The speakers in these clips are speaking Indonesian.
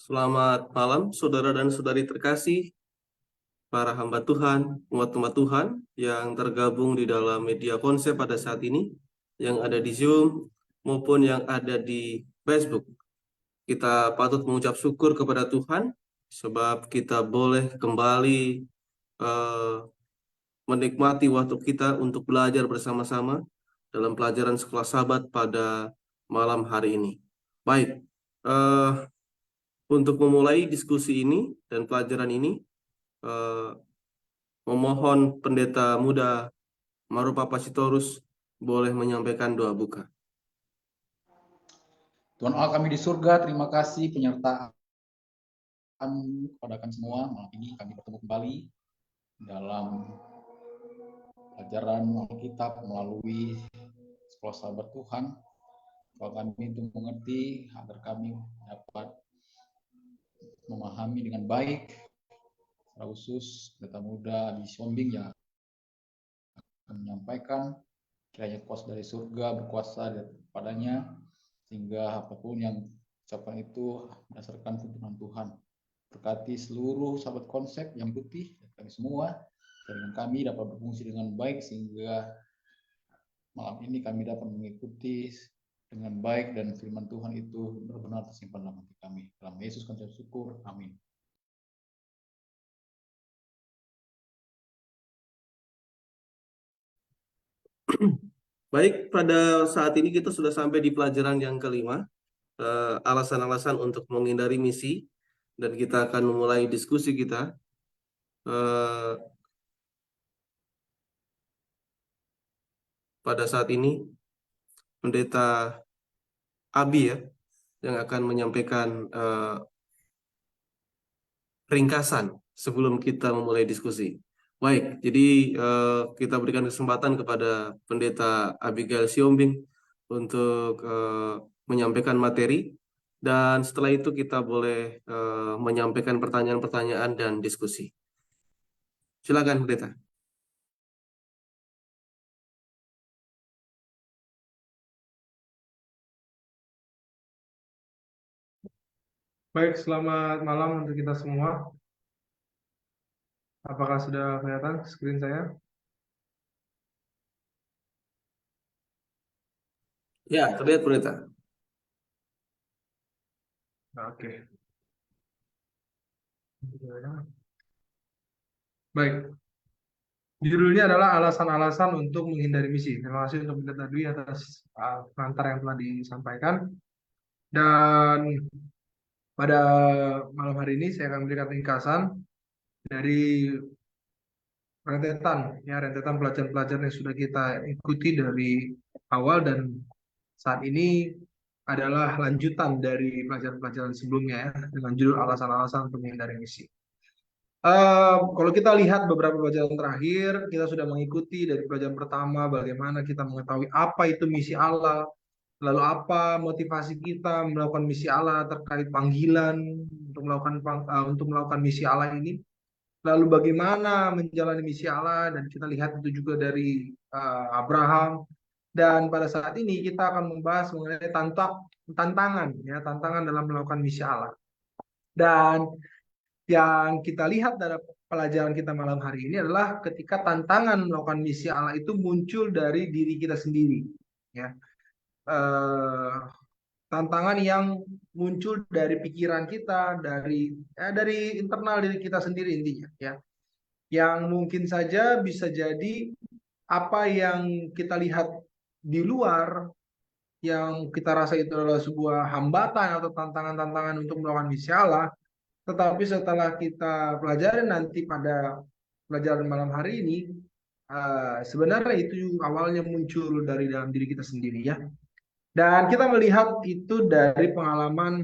Selamat malam, saudara dan saudari terkasih, para hamba Tuhan, umat-umat Tuhan yang tergabung di dalam media konsep pada saat ini, yang ada di Zoom maupun yang ada di Facebook. Kita patut mengucap syukur kepada Tuhan, sebab kita boleh kembali eh, menikmati waktu kita untuk belajar bersama-sama dalam pelajaran sekolah Sabat pada malam hari ini. Baik, eh, untuk memulai diskusi ini dan pelajaran ini, eh, memohon Pendeta Muda Marupa Pasitorus boleh menyampaikan doa buka. Tuhan Allah kami di surga, terima kasih penyertaan kepada kami semua. Malam ini kami bertemu kembali dalam pelajaran Alkitab melalui sekolah sahabat Tuhan. Kalau kami itu mengerti agar kami dapat memahami dengan baik, secara khusus Pendeta Muda di Siombing yang akan menyampaikan kiranya kuasa dari surga berkuasa padanya, sehingga apapun yang ucapan itu berdasarkan tuntunan Tuhan. Berkati seluruh sahabat konsep yang putih, kami semua, dengan kami dapat berfungsi dengan baik, sehingga malam ini kami dapat mengikuti dengan baik dan firman Tuhan itu benar-benar tersimpan dalam hati kami. Dalam Yesus kami syukur, amin. Baik, pada saat ini kita sudah sampai di pelajaran yang kelima, alasan-alasan untuk menghindari misi, dan kita akan memulai diskusi kita. Pada saat ini, Pendeta Abi ya, yang akan menyampaikan ringkasan sebelum kita memulai diskusi. Baik, jadi kita berikan kesempatan kepada Pendeta Abigail Siombing untuk menyampaikan materi, dan setelah itu kita boleh menyampaikan pertanyaan-pertanyaan dan diskusi. Silakan, Pendeta. Baik, selamat malam untuk kita semua. Apakah sudah kelihatan screen saya? Ya, terlihat, Pendeta. Oke. Baik. Judulnya adalah alasan-alasan untuk menghindari misi. Terima kasih untuk Pendeta Dwi atas pengantar yang telah disampaikan. Dan pada malam hari ini saya akan memberikan ringkasan dari rentetan pelajaran-pelajaran yang sudah kita ikuti dari awal, dan saat ini adalah lanjutan dari pelajaran-pelajaran sebelumnya ya, dengan judul alasan-alasan untuk menghindari misi. Kalau kita lihat beberapa pelajaran terakhir, kita sudah mengikuti dari pelajaran pertama bagaimana kita mengetahui apa itu misi Allah, lalu apa motivasi kita melakukan misi Allah terkait panggilan untuk melakukan misi Allah ini, lalu bagaimana menjalani misi Allah, dan kita lihat itu juga dari Abraham. Dan pada saat ini kita akan membahas mengenai tantangan dalam melakukan misi Allah. Dan yang kita lihat dari pelajaran kita malam hari ini adalah ketika tantangan melakukan misi Allah itu muncul dari diri kita sendiri, ya. Tantangan yang muncul dari pikiran kita, dari internal diri kita sendiri intinya, ya. Yang mungkin saja bisa jadi apa yang kita lihat di luar, yang kita rasa itu adalah sebuah hambatan atau tantangan-tantangan untuk melakukan misi Allah, tetapi setelah kita pelajari nanti pada pelajaran malam hari ini, sebenarnya itu awalnya muncul dari dalam diri kita sendiri ya. Dan kita melihat itu dari pengalaman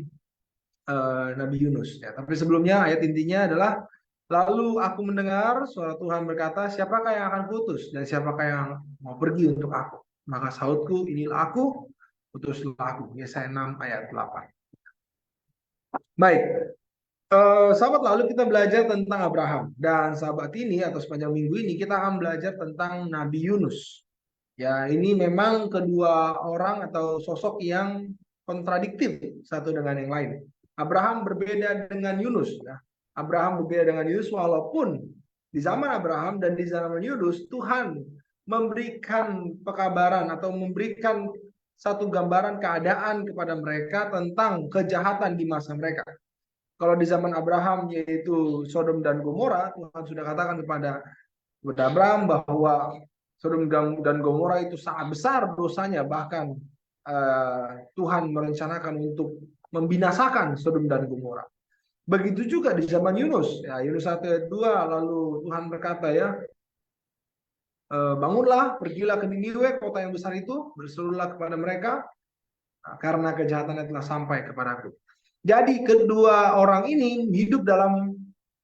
Nabi Yunus ya. Tapi sebelumnya ayat intinya adalah, lalu aku mendengar suara Tuhan berkata, siapakah yang akan kuutus dan siapakah yang mau pergi untuk aku? Maka sahutku, inilah aku, utuslah aku. Yesaya 6 ayat 8. Baik, sahabat, lalu kita belajar tentang Abraham. Dan sahabat ini atau sepanjang minggu ini kita akan belajar tentang Nabi Yunus. Ya, ini memang kedua orang atau sosok yang kontradiktif satu dengan yang lain. Abraham berbeda dengan Yunus. Ya. Abraham berbeda dengan Yunus walaupun di zaman Abraham dan di zaman Yunus Tuhan memberikan pekabaran atau memberikan satu gambaran keadaan kepada mereka tentang kejahatan di masa mereka. Kalau di zaman Abraham yaitu Sodom dan Gomora, Tuhan sudah katakan kepada Abraham bahwa Sodom dan Gomora itu sangat besar dosanya, bahkan Tuhan merencanakan untuk membinasakan Sodom dan Gomora. Begitu juga di zaman Yunus, ya Yunus 1 ayat 2, lalu Tuhan berkata ya, bangunlah, pergilah ke Niniwe, kota yang besar itu, berserulah kepada mereka, karena kejahatannya telah sampai kepadaku. Jadi kedua orang ini hidup dalam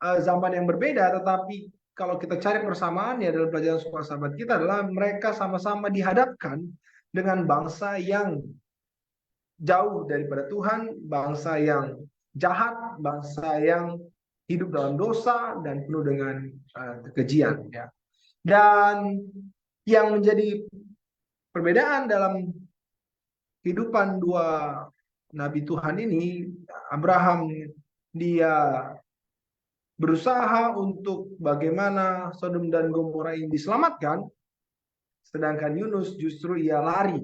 zaman yang berbeda, tetapi kalau kita cari persamaannya dalam pelajaran sekolah sahabat kita adalah mereka sama-sama dihadapkan dengan bangsa yang jauh daripada Tuhan, bangsa yang jahat, bangsa yang hidup dalam dosa dan penuh dengan kekejian. Ya. Dan yang menjadi perbedaan dalam kehidupan dua nabi Tuhan ini, Abraham dia berusaha untuk bagaimana Sodom dan Gomora ini diselamatkan, sedangkan Yunus justru ia lari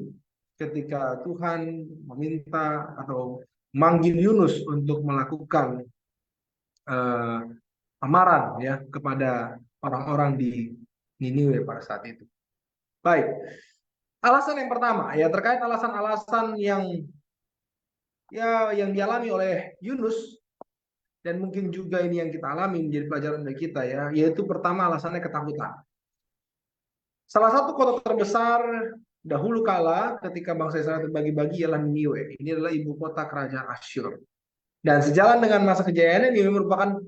ketika Tuhan meminta atau manggil Yunus untuk melakukan amaran ya kepada orang-orang di Niniwe pada saat itu. Baik, alasan yang pertama ya terkait alasan-alasan yang dialami oleh Yunus dan mungkin juga ini yang kita alami menjadi pelajaran bagi kita ya, yaitu pertama alasannya ketakutan. Salah satu kota terbesar dahulu kala ketika bangsa Israel terbagi-bagi ialah Niniwe. Ini adalah ibu kota kerajaan Asyur. Dan sejalan dengan masa kejayaannya, Niniwe merupakan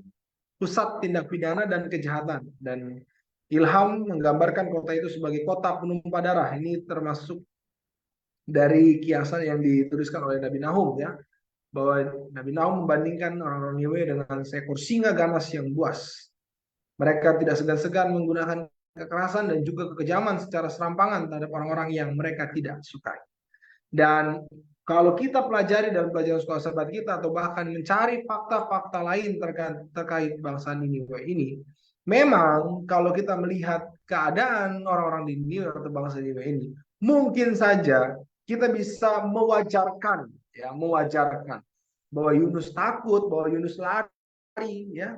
pusat tindak pidana dan kejahatan. Dan Ilham menggambarkan kota itu sebagai kota penumpah darah. Ini termasuk dari kiasan yang dituliskan oleh Nabi Nahum ya, bahwa Nabi Nahum membandingkan orang-orang Niniwe dengan seekor singa ganas yang buas. Mereka tidak segan-segan menggunakan kekerasan dan juga kekejaman secara serampangan terhadap orang-orang yang mereka tidak sukai. Dan kalau kita pelajari dalam pelajaran sekolah sahabat kita atau bahkan mencari fakta-fakta lain terkait bangsa Niniwe ini, memang kalau kita melihat keadaan orang-orang di Niniwe atau bangsa Niniwe ini, mungkin saja kita bisa mewajarkan bahwa Yunus takut, bahwa Yunus lari ya.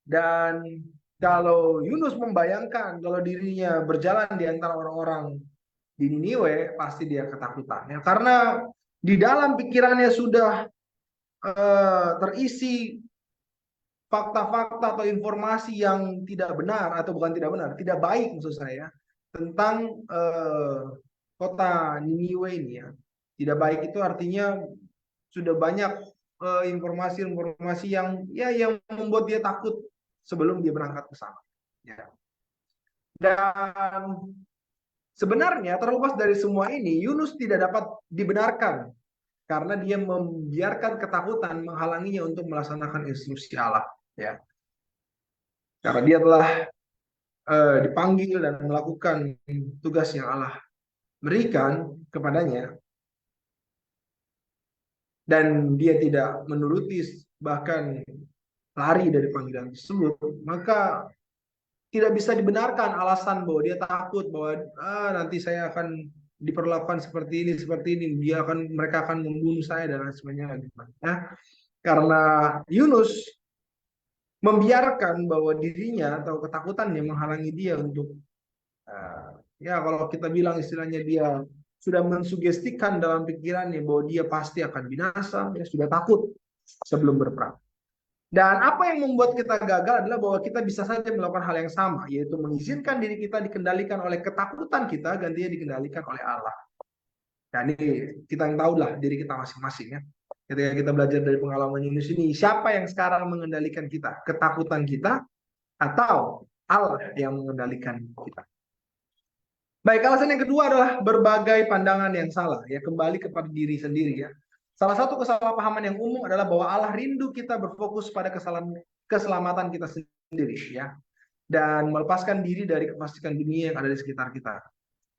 Dan kalau Yunus membayangkan kalau dirinya berjalan di antara orang-orang di Niniwe, pasti dia ketakutan ya, karena di dalam pikirannya sudah terisi fakta-fakta atau informasi yang tidak benar atau bukan tidak benar, tidak baik maksud saya tentang kota Niniwe ini ya. Tidak baik itu artinya sudah banyak informasi-informasi yang membuat dia takut sebelum dia berangkat ke sana. Ya. Dan sebenarnya terlepas dari semua ini, Yunus tidak dapat dibenarkan karena dia membiarkan ketakutan menghalanginya untuk melaksanakan instruksi Allah. Ya. Karena dia telah dipanggil dan melakukan tugas yang Allah berikan kepadanya, dan dia tidak menuruti bahkan lari dari panggilan tersebut, maka tidak bisa dibenarkan alasan bahwa dia takut bahwa nanti saya akan diperlakukan seperti ini, mereka akan membunuh saya dan lain sebagainya. Ya. Karena Yunus membiarkan bahwa dirinya atau ketakutannya menghalangi dia untuk kalau kita bilang istilahnya dia sudah mensugestikan dalam pikirannya bahwa dia pasti akan binasa, dia sudah takut sebelum berperang. Dan apa yang membuat kita gagal adalah bahwa kita bisa saja melakukan hal yang sama, yaitu mengizinkan diri kita dikendalikan oleh ketakutan kita, gantinya dikendalikan oleh Allah. Dan ini kita yang tahulah diri kita masing-masing ya. Ketika kita belajar dari pengalaman Yunus ini, siapa yang sekarang mengendalikan kita? Ketakutan kita atau Allah yang mengendalikan kita? Baik, alasan yang kedua adalah berbagai pandangan yang salah, ya kembali kepada diri sendiri ya. Salah satu kesalahpahaman yang umum adalah bahwa Allah rindu kita berfokus pada keselamatan kita sendiri ya, dan melepaskan diri dari kepastian dunia yang ada di sekitar kita.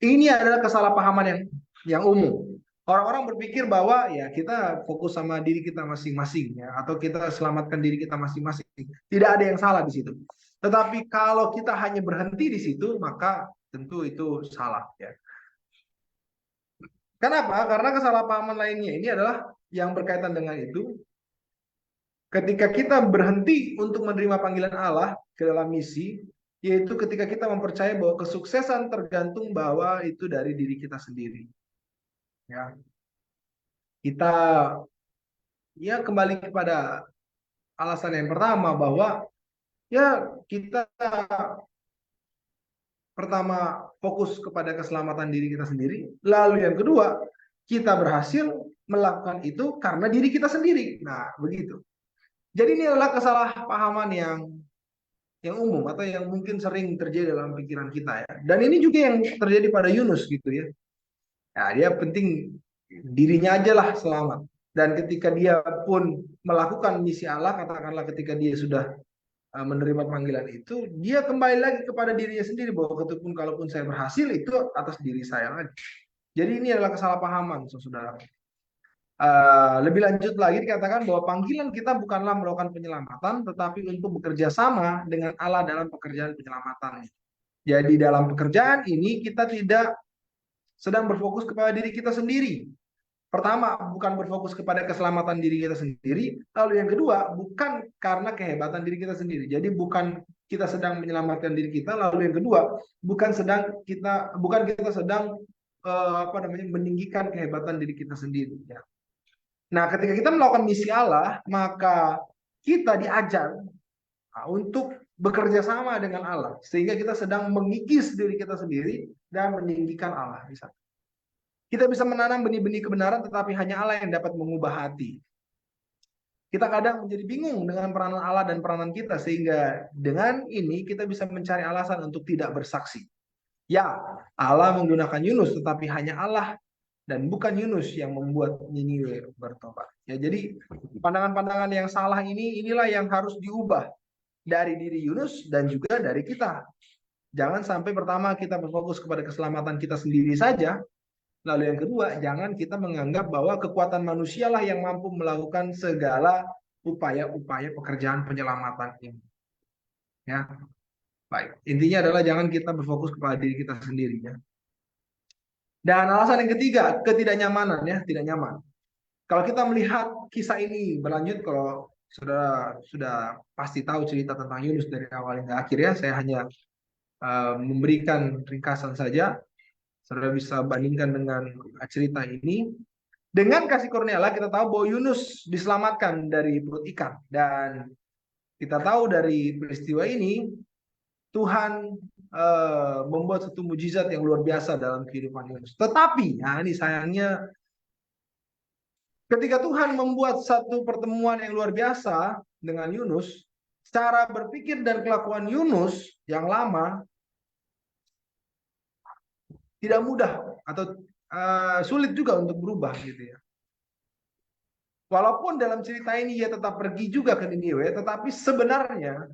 Ini adalah kesalahpahaman yang umum. Orang-orang berpikir bahwa ya kita fokus sama diri kita masing-masing ya, atau kita selamatkan diri kita masing-masing. Tidak ada yang salah di situ. Tetapi kalau kita hanya berhenti di situ, maka tentu itu salah ya. Kenapa? Karena kesalahpahaman lainnya ini adalah yang berkaitan dengan itu. Ketika kita berhenti untuk menerima panggilan Allah ke dalam misi, yaitu ketika kita mempercayai bahwa kesuksesan tergantung bahwa itu dari diri kita sendiri. Ya, kita ya kembali kepada alasan yang pertama bahwa ya kita pertama fokus kepada keselamatan diri kita sendiri, lalu yang kedua kita berhasil melakukan itu karena diri kita sendiri. Nah, begitu. Jadi ini adalah kesalahpahaman yang umum atau yang mungkin sering terjadi dalam pikiran kita ya. Dan ini juga yang terjadi pada Yunus gitu ya. Ya, dia penting dirinya aja lah selamat. Dan ketika dia pun melakukan misi Allah, katakanlah ketika dia sudah menerima panggilan itu, dia kembali lagi kepada dirinya sendiri bahwa ketupun kalaupun saya berhasil itu atas diri saya lagi. Jadi ini adalah kesalahpahaman, saudara. Lebih lanjut lagi dikatakan bahwa panggilan kita bukanlah melakukan penyelamatan, tetapi untuk bekerja sama dengan Allah dalam pekerjaan penyelamatan. Jadi dalam pekerjaan ini kita tidak sedang berfokus kepada diri kita sendiri. Pertama, bukan berfokus kepada keselamatan diri kita sendiri. Lalu yang kedua, bukan karena kehebatan diri kita sendiri. Jadi bukan kita sedang menyelamatkan diri kita. Lalu yang kedua, bukan kita sedang meninggikan kehebatan diri kita sendiri. Ya. Nah, ketika kita melakukan misi Allah, maka kita diajar untuk bekerja sama dengan Allah, sehingga kita sedang mengikis diri kita sendiri dan meninggikan Allah. Kita bisa menanam benih-benih kebenaran, tetapi hanya Allah yang dapat mengubah hati. Kita kadang menjadi bingung dengan peranan Allah dan peranan kita, sehingga dengan ini kita bisa mencari alasan untuk tidak bersaksi. Ya, Allah menggunakan Yunus, tetapi hanya Allah dan bukan Yunus yang membuat Niniwe bertobat. Ya, jadi pandangan-pandangan yang salah inilah yang harus diubah dari diri Yunus dan juga dari kita. Jangan sampai pertama kita berfokus kepada keselamatan kita sendiri saja, lalu yang kedua jangan kita menganggap bahwa kekuatan manusialah yang mampu melakukan segala upaya-upaya pekerjaan penyelamatan ini. Ya, baik. Intinya adalah jangan kita berfokus kepada diri kita sendiri. Ya. Dan alasan yang ketiga, ketidaknyamanan ya, tidak nyaman. Kalau kita melihat kisah ini berlanjut, kalau saudara sudah pasti tahu cerita tentang Yunus dari awal hingga akhir ya, saya hanya memberikan ringkasan saja. Saudara bisa bandingkan dengan cerita ini. Dengan kasih karunia Allah kita tahu bahwa Yunus diselamatkan dari perut ikan, dan kita tahu dari peristiwa ini Tuhan membuat satu mujizat yang luar biasa dalam kehidupan Yunus. Tetapi, nah ini sayangnya, ketika Tuhan membuat satu pertemuan yang luar biasa dengan Yunus, cara berpikir dan kelakuan Yunus yang lama tidak mudah atau sulit juga untuk berubah gitu ya. Walaupun dalam cerita ini ia tetap pergi juga ke Niniwe, tetapi sebenarnya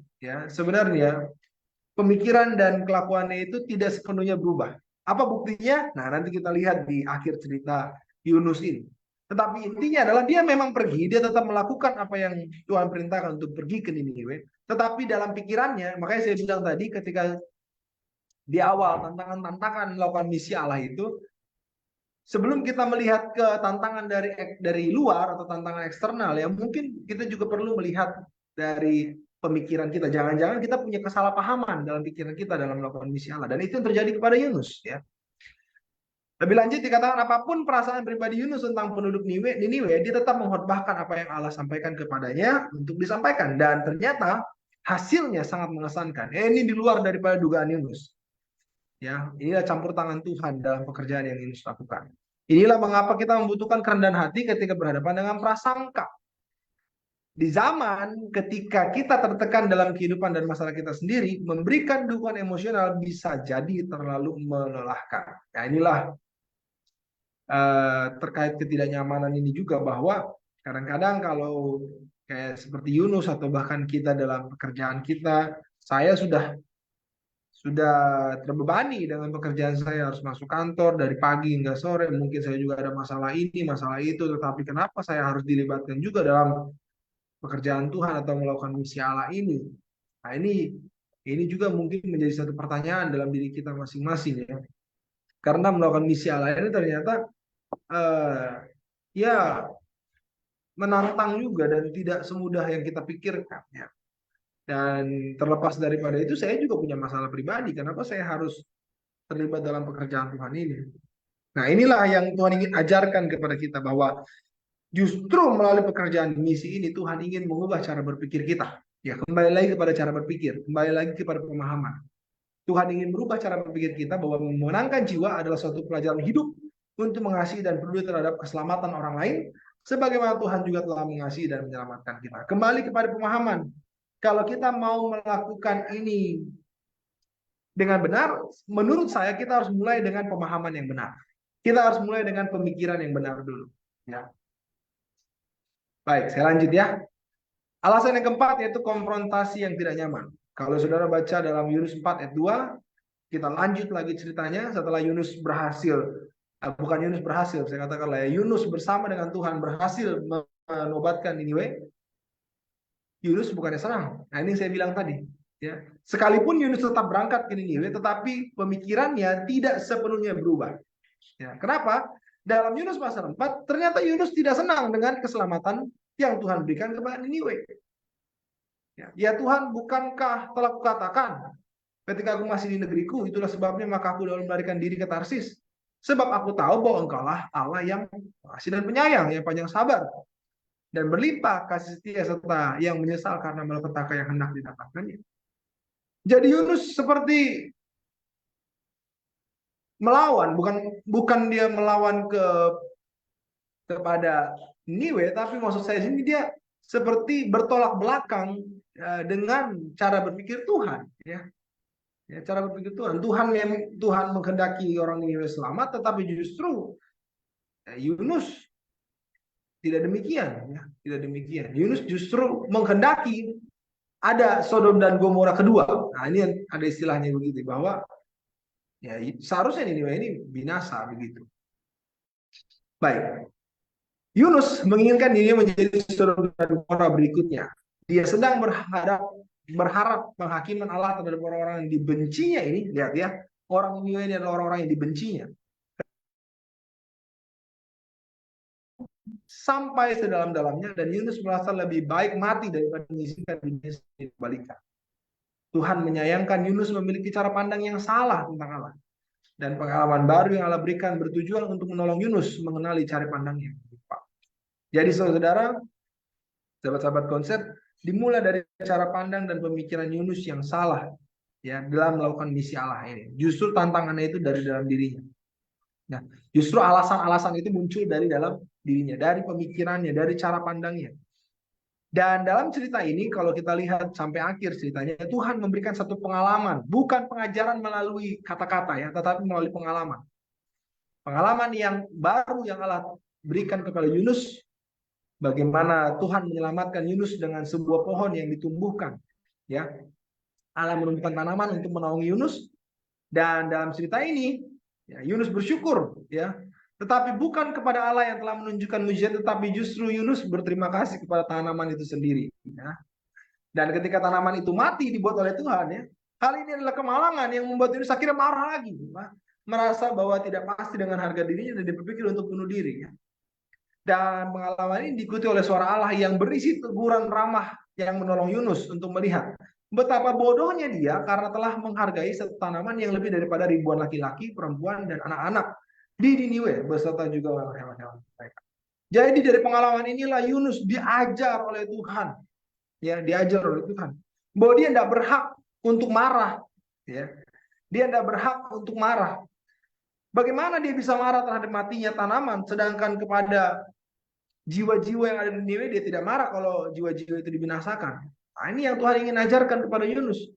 pemikiran dan kelakuannya itu tidak sepenuhnya berubah. Apa buktinya? Nah, nanti kita lihat di akhir cerita Yunus ini. Tetapi intinya adalah dia memang pergi, dia tetap melakukan apa yang Tuhan perintahkan untuk pergi ke Niniwe. Tetapi dalam pikirannya, makanya saya bilang tadi ketika di awal tantangan melakukan misi Allah itu, sebelum kita melihat ke tantangan dari luar atau tantangan eksternal, ya mungkin kita juga perlu melihat dari pemikiran kita. Jangan-jangan kita punya kesalahpahaman dalam pikiran kita dalam melakukan misi Allah. Dan itu yang terjadi kepada Yunus. Ya. Lebih lanjut dikatakan apapun perasaan pribadi Yunus tentang penduduk Niniwe, dia tetap mengkhotbahkan apa yang Allah sampaikan kepadanya untuk disampaikan. Dan ternyata hasilnya sangat mengesankan. Ini di luar daripada dugaan Yunus. Ya, inilah campur tangan Tuhan dalam pekerjaan yang Yunus lakukan. Inilah mengapa kita membutuhkan kerendahan hati ketika berhadapan dengan prasangka. Di zaman ketika kita tertekan dalam kehidupan dan masalah kita sendiri, memberikan dukungan emosional bisa jadi terlalu melelahkan. Nah, inilah terkait ketidaknyamanan ini juga, bahwa kadang-kadang kalau kayak seperti Yunus atau bahkan kita dalam pekerjaan kita, saya sudah sudah terbebani dengan pekerjaan saya, harus masuk kantor dari pagi hingga sore, mungkin saya juga ada masalah ini, masalah itu, tetapi kenapa saya harus dilibatkan juga dalam pekerjaan Tuhan atau melakukan misi Allah ini? Nah, ini juga mungkin menjadi satu pertanyaan dalam diri kita masing-masing ya. Karena melakukan misi Allah ini ternyata eh, ya menantang juga dan tidak semudah yang kita pikirkan ya. Dan terlepas daripada itu, saya juga punya masalah pribadi. Kenapa saya harus terlibat dalam pekerjaan Tuhan ini? Nah, inilah yang Tuhan ingin ajarkan kepada kita, bahwa justru melalui pekerjaan misi ini Tuhan ingin mengubah cara berpikir kita. Ya, kembali lagi kepada cara berpikir, kembali lagi kepada pemahaman. Tuhan ingin merubah cara berpikir kita bahwa memenangkan jiwa adalah suatu pelajaran hidup untuk mengasihi dan peduli terhadap keselamatan orang lain, sebagaimana Tuhan juga telah mengasihi dan menyelamatkan kita. Kembali kepada pemahaman. Kalau kita mau melakukan ini dengan benar, menurut saya kita harus mulai dengan pemahaman yang benar. Kita harus mulai dengan pemikiran yang benar dulu. Ya. Baik, saya lanjut ya. Alasan yang keempat yaitu konfrontasi yang tidak nyaman. Kalau saudara baca dalam Yunus 4 ayat 2, kita lanjut lagi ceritanya setelah Yunus berhasil, bukan Yunus berhasil, saya katakan lah ya, Yunus bersama dengan Tuhan berhasil menobatkan Niniwe. Yunus bukannya senang. Nah, ini saya bilang tadi, ya. Sekalipun Yunus tetap berangkat ke Niniwe, tetapi pemikirannya tidak sepenuhnya berubah. Ya, kenapa? Dalam Yunus pasal 4, ternyata Yunus tidak senang dengan keselamatan yang Tuhan berikan kepada Niniwe. Ya Tuhan, bukankah telah kukatakan ketika aku masih di negeriku, itulah sebabnya maka aku dalam melarikan diri ke Tarsis. Sebab aku tahu bahwa engkaulah Allah yang kasih dan penyayang, yang panjang sabar, dan berlimpah kasih setia, serta yang menyesal karena malapetaka yang hendak didapatkannya. Jadi Yunus seperti melawan, bukan dia melawan kepada Niniwe, tapi maksud saya sini dia seperti bertolak belakang dengan cara berpikir Tuhan, ya. Ya, cara berpikir Tuhan. Tuhan menghendaki orang Niniwe selamat, tetapi justru Yunus tidak demikian, ya. Tidak demikian. Yunus justru menghendaki ada Sodom dan Gomora kedua. Nah, ini yang ada istilahnya begitu, bahwa ya seharusnya Niniwe ini binasa begitu. Baik. Yunus menginginkan dirinya menjadi Sodom dan Gomora berikutnya. Dia sedang berharap penghakiman Allah terhadap orang-orang yang dibencinya ini. Lihat ya, orang Niniwe ini adalah orang-orang yang dibencinya. Sampai sedalam-dalamnya, dan Yunus merasa lebih baik mati daripada mengizinkan dirinya dikembalikan. Tuhan menyayangkan Yunus memiliki cara pandang yang salah tentang Allah. Dan pengalaman baru yang Allah berikan bertujuan untuk menolong Yunus mengenali cara pandangnya. Jadi saudara, sahabat-sahabat konsep, dimulai dari cara pandang dan pemikiran Yunus yang salah ya dalam melakukan misi Allah ini. Justru tantangannya itu dari dalam dirinya. Nah, justru alasan-alasan itu muncul dari dalam dirinya, dari pemikirannya, dari cara pandangnya. Dan dalam cerita ini, kalau kita lihat sampai akhir ceritanya, Tuhan memberikan satu pengalaman, bukan pengajaran melalui kata-kata ya, tetapi melalui pengalaman. Pengalaman yang baru yang Allah berikan kepada Yunus, bagaimana Tuhan menyelamatkan Yunus dengan sebuah pohon yang ditumbuhkan. Ya, Allah menumbuhkan tanaman untuk menaungi Yunus, dan dalam cerita ini, ya, Yunus bersyukur, ya. Tetapi bukan kepada Allah yang telah menunjukkan mujizat, tetapi justru Yunus berterima kasih kepada tanaman itu sendiri. Ya. Dan ketika tanaman itu mati dibuat oleh Tuhan, ya, hal ini adalah kemalangan yang membuat Yunus akhirnya marah lagi, merasa bahwa tidak pasti dengan harga dirinya dan dia berpikir untuk bunuh diri. Ya. Dan pengalaman ini diikuti oleh suara Allah yang berisi teguran ramah yang menolong Yunus untuk melihat betapa bodohnya dia karena telah menghargai satu tanaman yang lebih daripada ribuan laki-laki, perempuan, dan anak-anak di Niniwe beserta juga hewan-hewan mereka. Jadi dari pengalaman inilah Yunus diajar oleh Tuhan, ya, diajar oleh Tuhan bahwa dia tidak berhak untuk marah, ya, dia tidak berhak untuk marah. Bagaimana dia bisa marah terhadap matinya tanaman, sedangkan kepada jiwa-jiwa yang ada di Niniwe dia tidak marah kalau jiwa-jiwa itu dibinasakan. Nah, ini yang Tuhan ingin ajarkan kepada Yunus,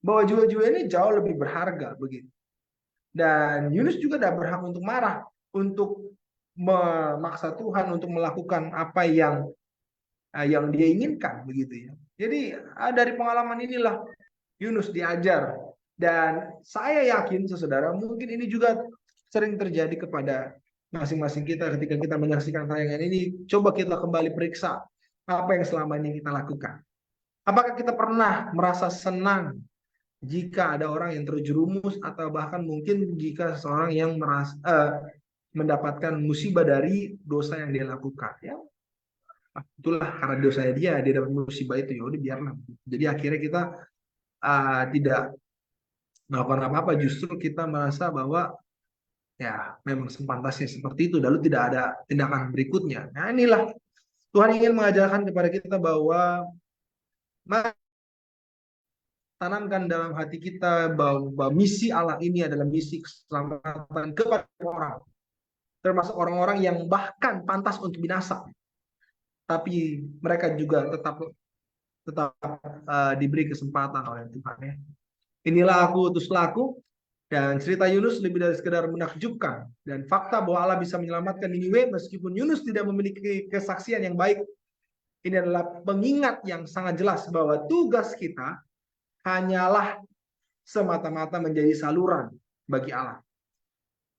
bahwa jiwa-jiwa ini jauh lebih berharga begitu. Dan Yunus juga tidak berhak untuk marah, untuk memaksa Tuhan untuk melakukan apa yang dia inginkan begitu ya. Jadi dari pengalaman inilah Yunus diajar Dan saya yakin, saudara, mungkin ini juga sering terjadi kepada masing-masing kita ketika kita menyaksikan tayangan ini. Coba kita kembali periksa apa yang selama ini kita lakukan. Apakah kita pernah merasa senang jika ada orang yang terjerumus, atau bahkan mungkin jika seseorang yang mendapatkan musibah dari dosa yang dia lakukan, ya itulah karena dosanya dia dapat musibah itu, ya udah biarlah. Jadi akhirnya kita tidak melakukan apa-apa, justru kita merasa bahwa ya memang sepantasnya seperti itu, lalu tidak ada tindakan berikutnya. Nah, inilah Tuhan ingin mengajarkan kepada kita bahwa tanamkan dalam hati kita bahwa misi Allah ini adalah misi keselamatan kepada orang, termasuk orang-orang yang bahkan pantas untuk binasa, tapi mereka juga tetap diberi kesempatan oleh Tuhan, ya. Inilah aku, utuslah aku. Dan cerita Yunus lebih dari sekedar menakjubkan, dan fakta bahwa Allah bisa menyelamatkan Niniwe meskipun Yunus tidak memiliki kesaksian yang baik. Ini adalah pengingat yang sangat jelas bahwa tugas kita hanyalah semata-mata menjadi saluran bagi Allah.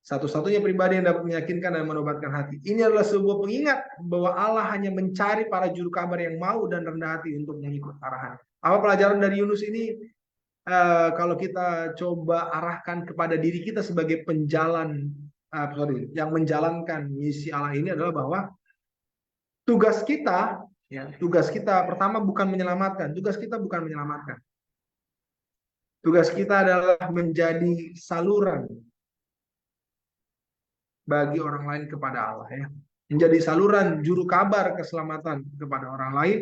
Satu-satunya pribadi yang dapat meyakinkan dan menobatkan hati. Ini adalah sebuah pengingat bahwa Allah hanya mencari para juru kabar yang mau dan rendah hati untuk mengikut arahan. Apa pelajaran dari Yunus ini? Kalau kita coba arahkan kepada diri kita sebagai penjalan, yang menjalankan misi Allah ini, adalah bahwa tugas kita, ya, tugas kita pertama bukan menyelamatkan. Tugas kita bukan menyelamatkan. Tugas kita adalah menjadi saluran bagi orang lain kepada Allah, ya. Menjadi saluran juru kabar keselamatan kepada orang lain,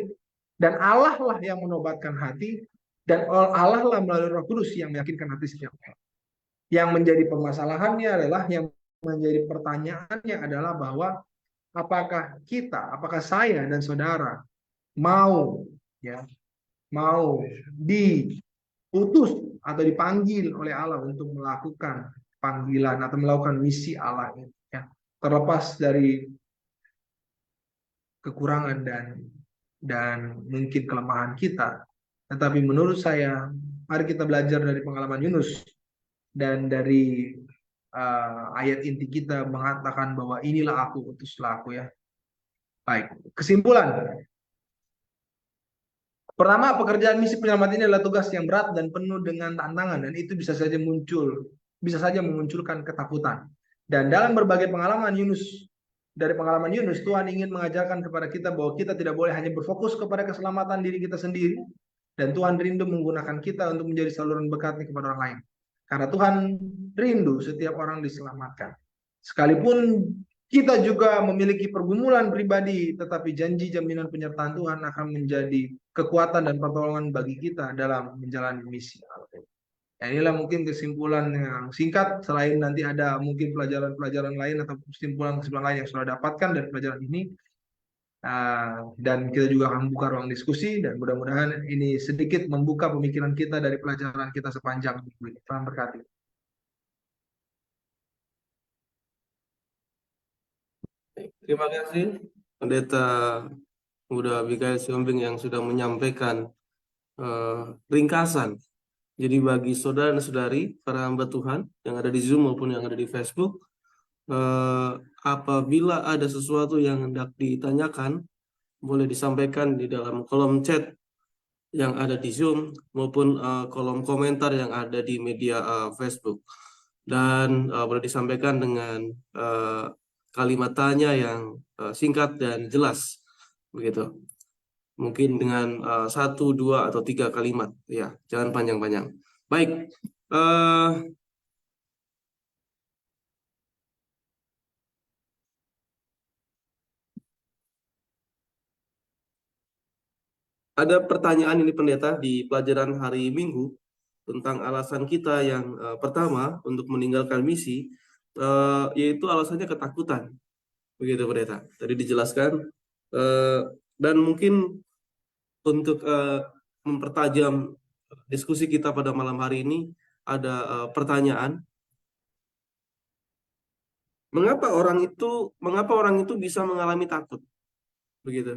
dan Allah lah yang menobatkan hati, dan Allah lah melalui Roh Kudus yang meyakinkan hati setiap orang. Yang menjadi permasalahannya adalah, yang menjadi pertanyaannya adalah bahwa apakah saya dan saudara mau, ya, mau diutus atau dipanggil oleh Allah untuk melakukan panggilan atau melakukan misi Allah ini, ya. Terlepas dari kekurangan dan mungkin kelemahan kita, tetapi menurut saya mari kita belajar dari pengalaman Yunus, dan dari ayat inti kita mengatakan bahwa inilah aku, utuslah aku, ya. Baik, kesimpulan. Pertama, pekerjaan misi penyelamat ini adalah tugas yang berat dan penuh dengan tantangan, dan itu bisa saja memunculkan ketakutan. Dan dalam berbagai pengalaman Yunus, Tuhan ingin mengajarkan kepada kita bahwa kita tidak boleh hanya berfokus kepada keselamatan diri kita sendiri, dan Tuhan rindu menggunakan kita untuk menjadi saluran berkat kepada orang lain. Karena Tuhan rindu setiap orang diselamatkan. Sekalipun kita juga memiliki pergumulan pribadi, tetapi janji jaminan penyertaan Tuhan akan menjadi kekuatan dan pertolongan bagi kita dalam menjalani misi. Ya, inilah mungkin kesimpulan yang singkat, selain nanti ada mungkin pelajaran-pelajaran lain atau kesimpulan-kesimpulan lain yang sudah dapatkan dari pelajaran ini. Dan kita juga akan membuka ruang diskusi, dan mudah-mudahan ini sedikit membuka pemikiran kita dari pelajaran kita sepanjang minggu ini. Tuhan berkati. Terima kasih Pendeta Muda Abigail Siombing yang sudah menyampaikan ringkasan. Jadi bagi saudara dan saudari, para hamba Tuhan yang ada di Zoom maupun yang ada di Facebook, apabila ada sesuatu yang hendak ditanyakan, boleh disampaikan di dalam kolom chat yang ada di Zoom maupun kolom komentar yang ada di media Facebook. Dan boleh disampaikan dengan kalimat tanya yang singkat dan jelas, begitu. Mungkin dengan 1, 2, atau 3 kalimat, ya, jangan panjang-panjang. Baik, ada pertanyaan ini Pendeta di pelajaran hari Minggu tentang alasan kita yang pertama untuk meninggalkan misi, yaitu alasannya ketakutan, begitu Pendeta. Tadi dijelaskan, dan mungkin untuk mempertajam diskusi kita pada malam hari ini, ada pertanyaan, mengapa orang itu bisa mengalami takut, begitu?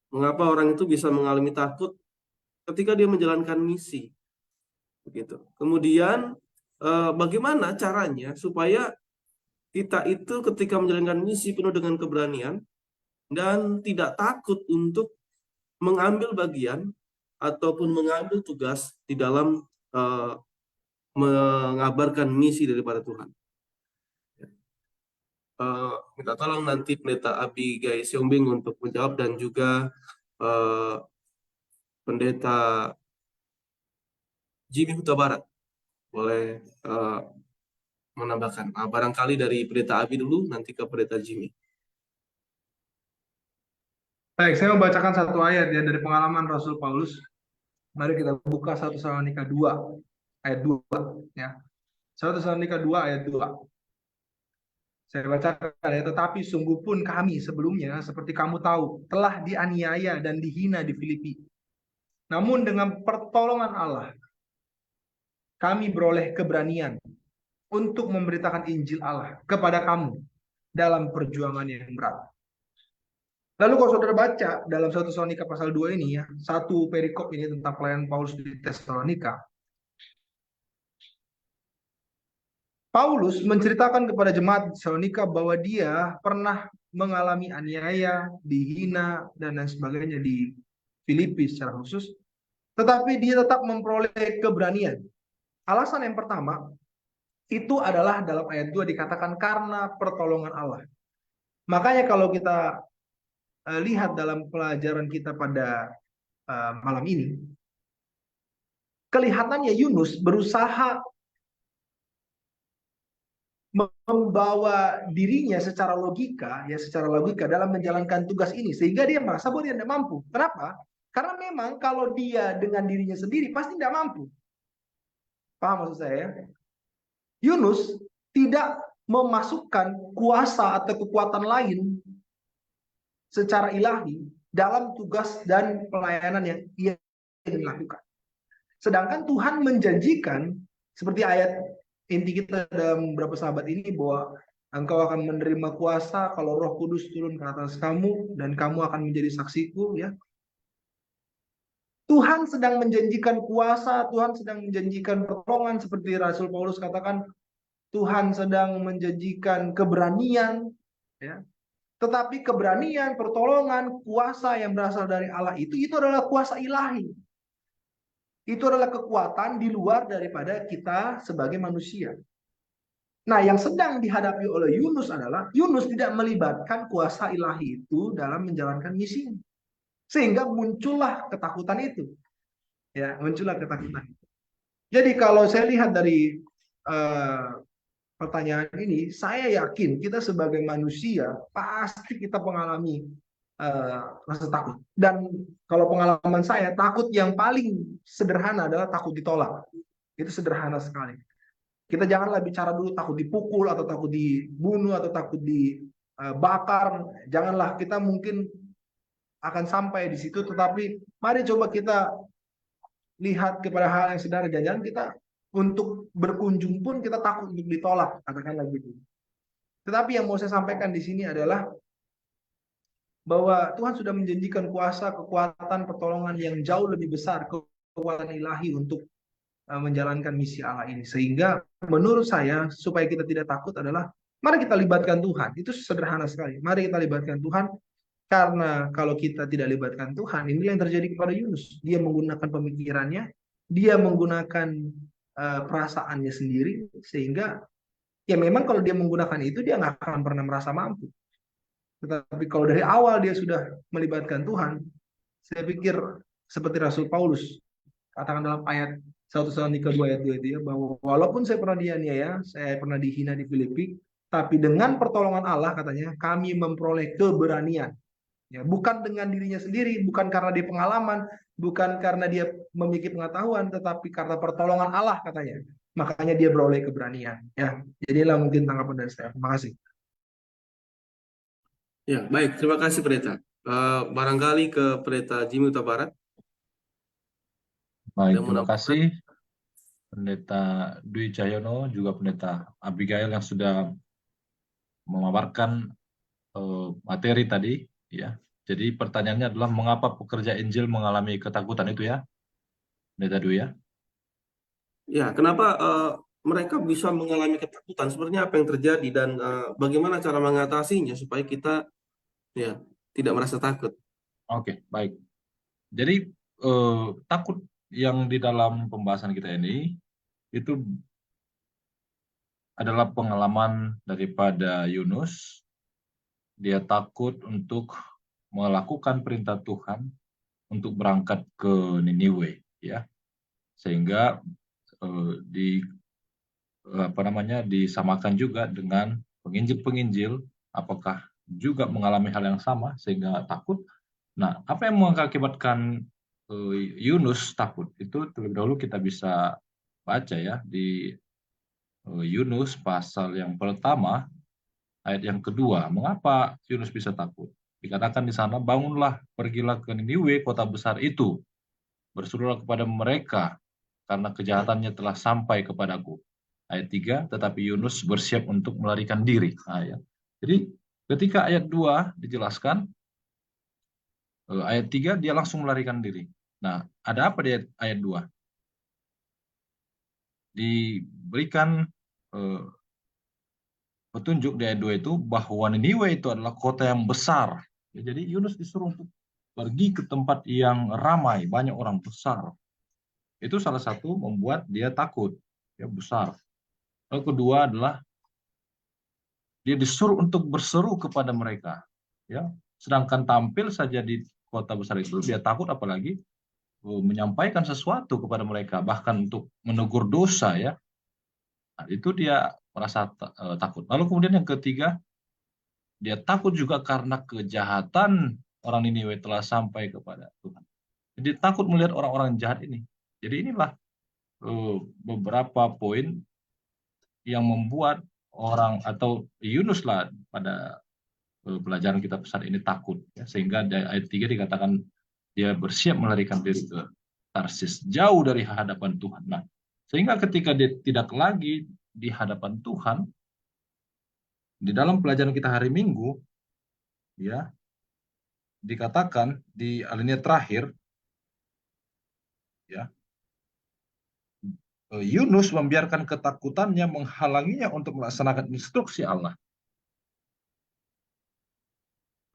Mengapa orang itu bisa mengalami takut ketika dia menjalankan misi? begitu. Kemudian bagaimana caranya supaya kita itu ketika menjalankan misi penuh dengan keberanian dan tidak takut untuk mengambil bagian ataupun mengambil tugas di dalam mengabarkan misi daripada Tuhan. Minta tolong nanti Pendeta Abigail Siombing untuk menjawab, dan juga Pendeta Jimmy Huta Barat boleh menambahkan. Barangkali dari Pendeta Abi dulu, nanti ke Pendeta Jimmy. Baik, saya membacakan satu ayat ya dari pengalaman Rasul Paulus. Mari kita buka 1 Tesalonika 2 ayat 2 ya. 1 Tesalonika 2 ayat 2. Saya bacakan ya, tetapi sungguh pun kami sebelumnya seperti kamu tahu telah dianiaya dan dihina di Filipi. Namun dengan pertolongan Allah kami beroleh keberanian untuk memberitakan Injil Allah kepada kamu dalam perjuangan yang berat. Lalu kalau saudara baca dalam 1 Tesalonika pasal 2 ini ya, satu perikop ini tentang pelayanan Paulus di Tesalonika. Paulus menceritakan kepada jemaat Tesalonika bahwa dia pernah mengalami aniaya, dihina, dan lain sebagainya di Filipi secara khusus. Tetapi dia tetap memperoleh keberanian. Alasan yang pertama, itu adalah dalam ayat 2 dikatakan karena pertolongan Allah. Makanya kalau kita lihat dalam pelajaran kita pada malam ini, kelihatannya Yunus berusaha membawa dirinya secara logika dalam menjalankan tugas ini, sehingga dia merasa bahwa dia tidak mampu. Kenapa? Karena memang kalau dia dengan dirinya sendiri pasti tidak mampu. Paham maksud saya? Yunus tidak memasukkan kuasa atau kekuatan lain secara ilahi dalam tugas dan pelayanan yang ia lakukan. Sedangkan Tuhan menjanjikan seperti ayat inti kita dalam beberapa sahabat ini, bahwa engkau akan menerima kuasa kalau Roh Kudus turun ke atas kamu dan kamu akan menjadi saksiku ya. Tuhan sedang menjanjikan kuasa, Tuhan sedang menjanjikan pertolongan, seperti Rasul Paulus katakan, Tuhan sedang menjanjikan keberanian ya. Tetapi keberanian, pertolongan, kuasa yang berasal dari Allah itu adalah kuasa ilahi. Itu adalah kekuatan di luar daripada kita sebagai manusia. Nah, yang sedang dihadapi oleh Yunus adalah Yunus tidak melibatkan kuasa ilahi itu dalam menjalankan misi. Sehingga muncullah ketakutan itu. Ya, muncullah ketakutan. Jadi kalau saya lihat dari pertanyaan ini, saya yakin kita sebagai manusia pasti kita mengalami rasa takut. Dan kalau pengalaman saya, takut yang paling sederhana adalah takut ditolak. Itu sederhana sekali. Kita janganlah bicara dulu takut dipukul atau takut dibunuh atau takut dibakar. Janganlah, kita mungkin akan sampai di situ, tetapi mari coba kita lihat kepada hal yang sederhana. Jangan kita untuk berkunjung pun kita takut untuk ditolak, katakanlah gitu. Tetapi yang mau saya sampaikan di sini adalah bahwa Tuhan sudah menjanjikan kuasa, kekuatan, pertolongan yang jauh lebih besar, kekuatan ilahi untuk menjalankan misi Allah ini. Sehingga menurut saya, supaya kita tidak takut adalah mari kita libatkan Tuhan. Itu sederhana sekali. Mari kita libatkan Tuhan, karena kalau kita tidak libatkan Tuhan, ini yang terjadi kepada Yunus. Dia menggunakan pemikirannya, dia menggunakan perasaannya sendiri, sehingga ya memang kalau dia menggunakan itu, dia nggak akan pernah merasa mampu. Tetapi kalau dari awal dia sudah melibatkan Tuhan, saya pikir seperti Rasul Paulus katakan dalam ayat 1 Tesalonika 2 ayat 2 itu ya, bahwa walaupun saya pernah dianiaya, saya pernah dihina di Filipi, tapi dengan pertolongan Allah katanya kami memperoleh keberanian. Ya, bukan dengan dirinya sendiri, bukan karena dia pengalaman, bukan karena dia memiliki pengetahuan, tetapi karena pertolongan Allah katanya. Makanya dia beroleh keberanian. Ya, jadilah mungkin tanggapan dari saya. Terima kasih. Ya, baik. Terima kasih, Pendeta. Barangkali ke Pendeta Jimmy Huta Barat. Baik, terima kasih Pendeta Dwi Cahyono, juga Pendeta Abigail yang sudah memaparkan materi tadi. Ya, jadi pertanyaannya adalah mengapa pekerja Injil mengalami ketakutan itu ya, Pendeta Dwi ya? Ya, kenapa mereka bisa mengalami ketakutan? Sebenarnya apa yang terjadi dan bagaimana cara mengatasinya supaya kita ya tidak merasa takut? Oke, baik. Jadi takut yang di dalam pembahasan kita ini itu adalah pengalaman daripada Yunus. Dia takut untuk melakukan perintah Tuhan untuk berangkat ke Niniwe, ya, sehingga di apa namanya disamakan juga dengan penginjil-penginjil, apakah juga mengalami hal yang sama sehingga takut. Nah, apa yang mengakibatkan Yunus takut itu terlebih dahulu kita bisa baca ya di Yunus pasal yang pertama ayat yang kedua. Mengapa Yunus bisa takut? Dikatakan di sana, bangunlah, pergilah ke Niniwe, kota besar itu, berserulah kepada mereka karena kejahatannya telah sampai kepadaku. Ayat 3, tetapi Yunus bersiap untuk melarikan diri. Nah, ya. Jadi ketika ayat 2 dijelaskan, ayat 3 dia langsung melarikan diri. Nah, ada apa di ayat 2? Diberikan petunjuk di ayat 2 itu bahwa Niniwe itu adalah kota yang besar. Ya, jadi Yunus disuruh untuk pergi ke tempat yang ramai, banyak orang besar. Itu salah satu membuat dia takut, ya besar. Lalu kedua adalah dia disuruh untuk berseru kepada mereka, ya. Sedangkan tampil saja di kota besar itu dia takut, apalagi menyampaikan sesuatu kepada mereka, bahkan untuk menegur dosa, ya. Nah, itu dia merasa takut. Lalu kemudian yang ketiga, dia takut juga karena kejahatan orang Niniwe telah sampai kepada Tuhan. Jadi takut melihat orang-orang jahat ini. Jadi inilah beberapa poin yang membuat orang atau Yunus lah pada pelajaran kita besar ini takut, ya. Sehingga di ayat 3 dikatakan dia bersiap melarikan diri ke Tarsis, jauh dari hadapan Tuhan. Nah, sehingga ketika dia tidak lagi di hadapan Tuhan, di dalam pelajaran kita hari Minggu, ya, dikatakan di alinea terakhir, ya, Yunus membiarkan ketakutannya menghalanginya untuk melaksanakan instruksi Allah.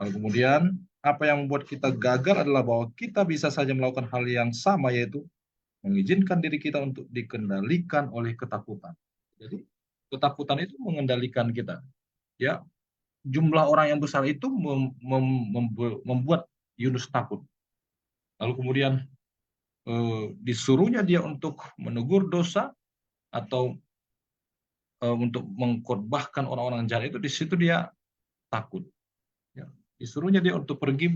Lalu kemudian, apa yang membuat kita gagal adalah bahwa kita bisa saja melakukan hal yang sama, yaitu mengizinkan diri kita untuk dikendalikan oleh ketakutan. Jadi, ketakutan itu mengendalikan kita. Ya, jumlah orang yang besar itu membuat Yunus takut. Lalu kemudian disuruhnya dia untuk menegur dosa atau untuk mengkorbankan orang-orang jahat itu, di situ dia takut. Ya. Disuruhnya dia untuk pergi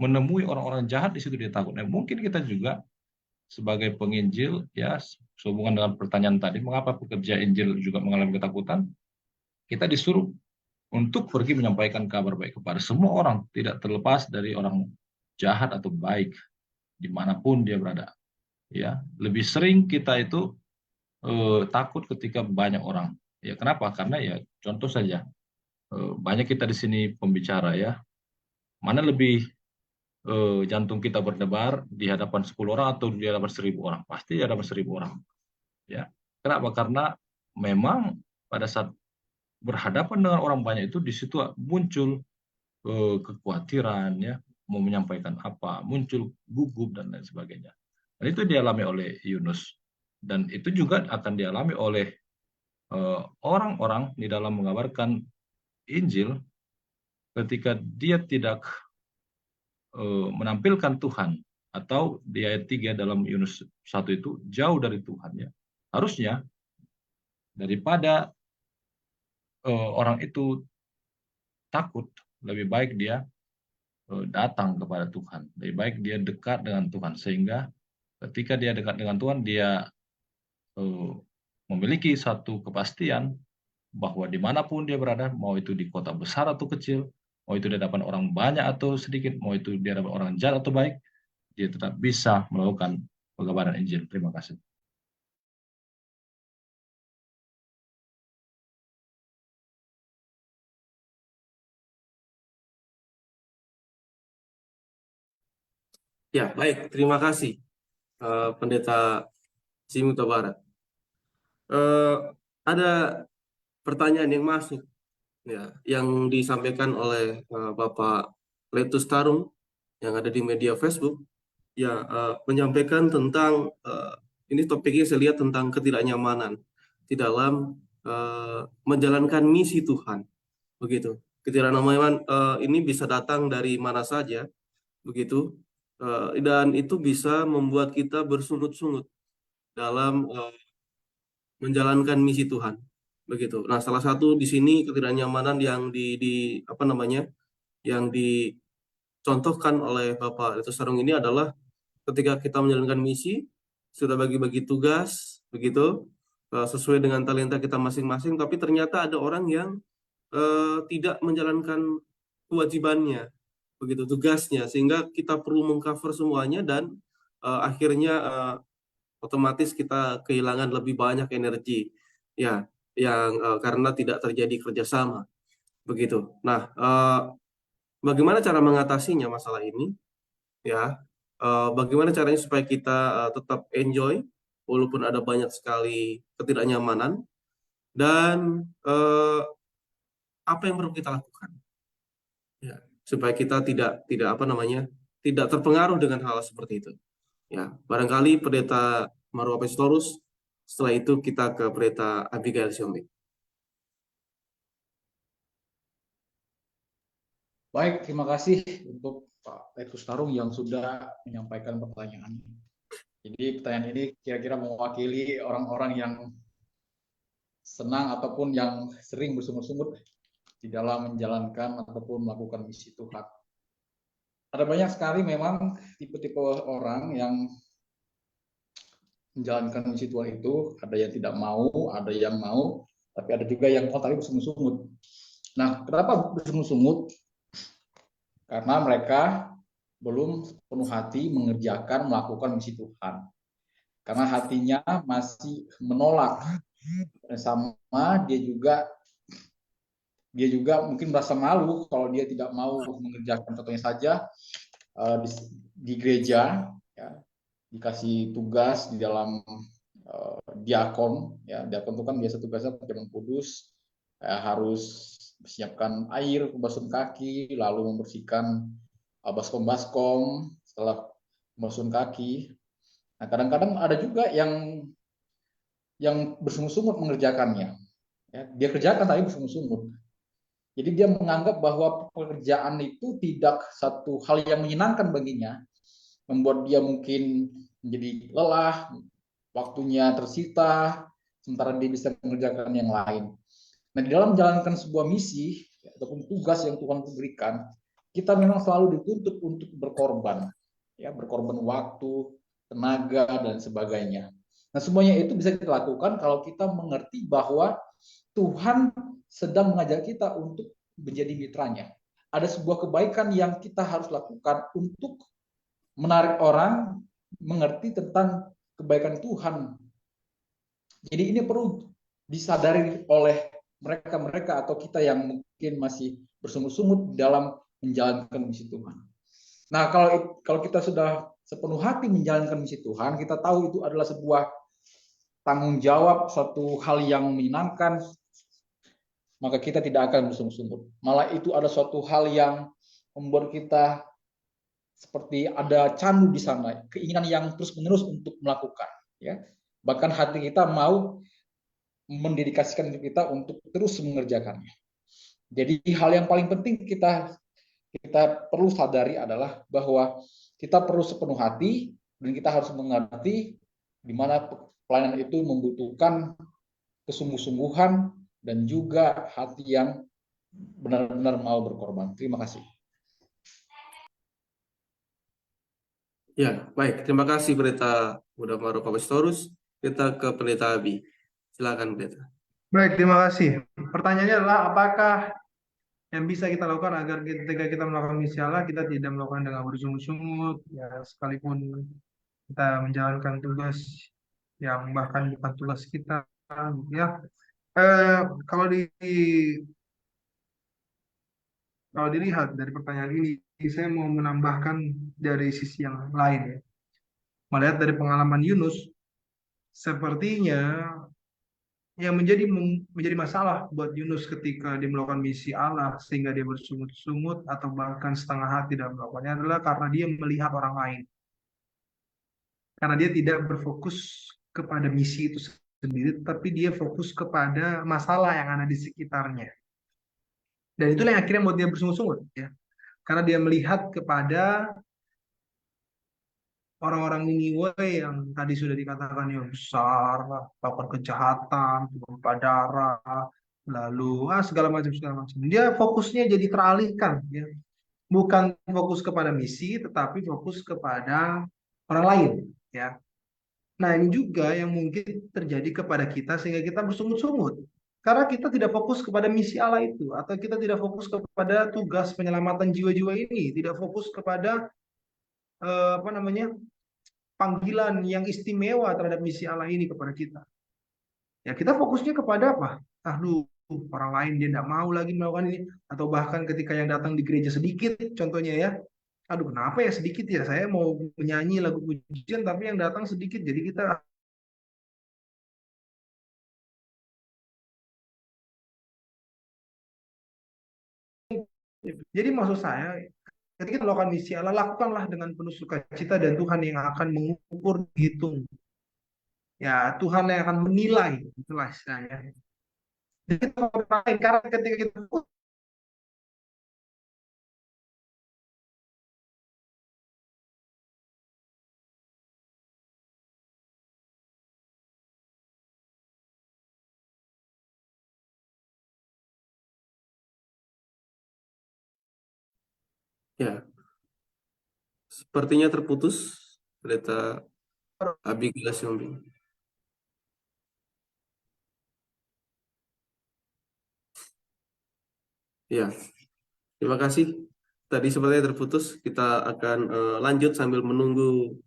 menemui orang-orang jahat, di situ dia takut. Nah, mungkin kita juga sebagai penginjil, ya, sehubungan dengan pertanyaan tadi, mengapa pekerja Injil juga mengalami ketakutan? Kita disuruh untuk pergi menyampaikan kabar baik kepada semua orang, tidak terlepas dari orang jahat atau baik, dimanapun dia berada. Ya, lebih sering kita itu takut ketika banyak orang. Ya, kenapa? Karena ya contoh saja, banyak kita di sini pembicara, ya. Mana lebih jantung kita berdebar di hadapan 10 orang atau di hadapan 1.000 orang? Pasti di hadapan 1.000 orang. Ya. Kenapa? Karena memang pada saat berhadapan dengan orang banyak itu, di situ muncul kekhawatiran, ya, mau menyampaikan apa, muncul gugup dan lain sebagainya. Dan itu dialami oleh Yunus. Dan itu juga akan dialami oleh orang-orang di dalam mengabarkan Injil ketika dia tidak menampilkan Tuhan, atau di ayat 3 dalam Yunus 1 itu jauh dari Tuhan, ya. Harusnya daripada orang itu takut, lebih baik dia datang kepada Tuhan. Lebih baik dia dekat dengan Tuhan, sehingga ketika dia dekat dengan Tuhan, dia memiliki satu kepastian bahwa dimanapun dia berada, mau itu di kota besar atau kecil, mau itu di hadapan orang banyak atau sedikit, mau itu di hadapan orang jahat atau baik, dia tetap bisa melakukan pengabaran Injil. Terima kasih. Ya, baik. Terima kasih, Pendeta Simi Huta Barat. Eh, ada pertanyaan yang masuk, ya, yang disampaikan oleh Bapak Letus Tarung yang ada di media Facebook, ya, menyampaikan tentang ini topiknya saya lihat tentang ketidaknyamanan di dalam menjalankan misi Tuhan, begitu. Ketidaknyamanan ini bisa datang dari mana saja, begitu. Dan itu bisa membuat kita bersungut-sungut dalam menjalankan misi Tuhan, begitu. Nah, salah satu di sini ketidaknyamanan yang apa namanya, yang dicontohkan oleh Bapak Letus Sarung ini adalah ketika kita menjalankan misi, sudah bagi-bagi tugas, begitu, sesuai dengan talenta kita masing-masing, tapi ternyata ada orang yang tidak menjalankan kewajibannya, begitu, tugasnya, sehingga kita perlu mengcover semuanya dan akhirnya otomatis kita kehilangan lebih banyak energi, ya, yang karena tidak terjadi kerjasama, begitu. Nah, bagaimana cara mengatasinya masalah ini? Ya, bagaimana caranya supaya kita tetap enjoy walaupun ada banyak sekali ketidaknyamanan, dan apa yang perlu kita lakukan, ya, supaya kita tidak apa namanya, tidak terpengaruh dengan hal seperti itu. Ya, barangkali Pendeta Marwa Pastorus, setelah itu kita ke Pendeta Abigail Siombing. Baik, terima kasih untuk Pak Letus Tarung yang sudah menyampaikan pertanyaan. Jadi pertanyaan ini kira-kira mewakili orang-orang yang senang ataupun yang sering bersungut-sungut di dalam menjalankan ataupun melakukan misi Tuhan. Ada banyak sekali memang tipe-tipe orang yang menjalankan misi Tuhan itu, ada yang tidak mau, ada yang mau, tapi ada juga yang tadi bersungut-sungut. Nah, kenapa bersungut-sungut? Karena mereka belum penuh hati mengerjakan, melakukan misi Tuhan. Karena hatinya masih menolak. Sama dia juga mungkin merasa malu kalau dia tidak mau mengerjakan. Contohnya saja di gereja, ya, dikasih tugas di dalam diakon, ya, diakon itu kan biasa tugasnya pakai mengkudus, harus siapkan air, membasuh kaki, lalu membersihkan baskom-baskom setelah membasuh kaki. Nah, kadang-kadang ada juga yang bersungut-sungut mengerjakannya. Ya, dia kerjakan tapi bersungut-sungut. Jadi dia menganggap bahwa pekerjaan itu tidak satu hal yang menyenangkan baginya, membuat dia mungkin menjadi lelah, waktunya tersita, sementara dia bisa mengerjakan yang lain. Nah, di dalam menjalankan sebuah misi ataupun tugas yang Tuhan berikan, kita memang selalu dituntut untuk berkorban, ya, berkorban waktu, tenaga, dan sebagainya. Nah, semuanya itu bisa kita lakukan kalau kita mengerti bahwa Tuhan sedang mengajak kita untuk menjadi mitranya. Ada sebuah kebaikan yang kita harus lakukan untuk menarik orang mengerti tentang kebaikan Tuhan. Jadi ini perlu disadari oleh mereka-mereka atau kita yang mungkin masih bersungut-sungut dalam menjalankan misi Tuhan. Nah, kalau kita sudah sepenuh hati menjalankan misi Tuhan, kita tahu itu adalah sebuah tanggung jawab, suatu hal yang menyenangkan, maka kita tidak akan bersungut-sungut. Malah itu ada suatu hal yang membuat kita seperti ada candu di sana, keinginan yang terus-menerus untuk melakukan, ya. Bahkan hati kita mau mendedikasikan diri kita untuk terus mengerjakannya. Jadi hal yang paling penting kita perlu sadari adalah bahwa kita perlu sepenuh hati dan kita harus mengerti di mana pelayanan itu membutuhkan kesungguh-sungguhan dan juga hati yang benar-benar mau berkorban. Terima kasih. Ya, baik. Terima kasih Pendeta Muda Marwa Pastorus. Kita ke Pendeta Abi. Silakan, Pendeta. Baik, terima kasih. Pertanyaannya adalah apakah yang bisa kita lakukan agar ketika kita melakukan misi Allah kita tidak melakukan dengan bersungut-sungut, ya, sekalipun kita menjalankan tugas yang bahkan bukan tugas kita, ya. Kalau dilihat dari pertanyaan ini, saya mau menambahkan dari sisi yang lain, ya. Melihat dari pengalaman Yunus, sepertinya yang menjadi masalah buat Yunus ketika dia melakukan misi Allah sehingga dia bersungut-sungut atau bahkan setengah hati dalam melakukannya adalah karena dia melihat orang lain. Karena dia tidak berfokus kepada misi itu sendiri, tapi dia fokus kepada masalah yang ada di sekitarnya. Dan itulah yang akhirnya membuat dia bersungut-sungut, ya. Karena dia melihat kepada orang-orang Niniwe yang tadi sudah dikatakan yang besar, melakukan kejahatan, tumpah darah, lalu segala macam. Dia fokusnya jadi teralihkan, ya. Bukan fokus kepada misi, tetapi fokus kepada orang lain, ya. Nah, ini juga yang mungkin terjadi kepada kita sehingga kita bersungut-sungut. Karena kita tidak fokus kepada misi Allah itu, atau kita tidak fokus kepada tugas penyelamatan jiwa-jiwa ini, tidak fokus kepada apa namanya panggilan yang istimewa terhadap misi Allah ini kepada kita. Ya, kita fokusnya kepada apa? Lu orang lain dia tidak mau lagi melakukan ini, atau bahkan ketika yang datang di gereja sedikit, contohnya ya, aduh kenapa ya sedikit ya, saya mau menyanyi lagu pujian tapi yang datang sedikit, jadi kita. Jadi maksud saya, ketika kita melakukan misi Allah, lakukanlah dengan penuh sukacita dan Tuhan yang akan mengukur, hitung. Ya, Tuhan yang akan menilai, itulah istilahnya. Jadi kita lain, karena ketika kita Ya, sepertinya terputus Pendeta Abigail Siombing. Ya, terima kasih. Tadi sepertinya terputus. Kita akan lanjut sambil menunggu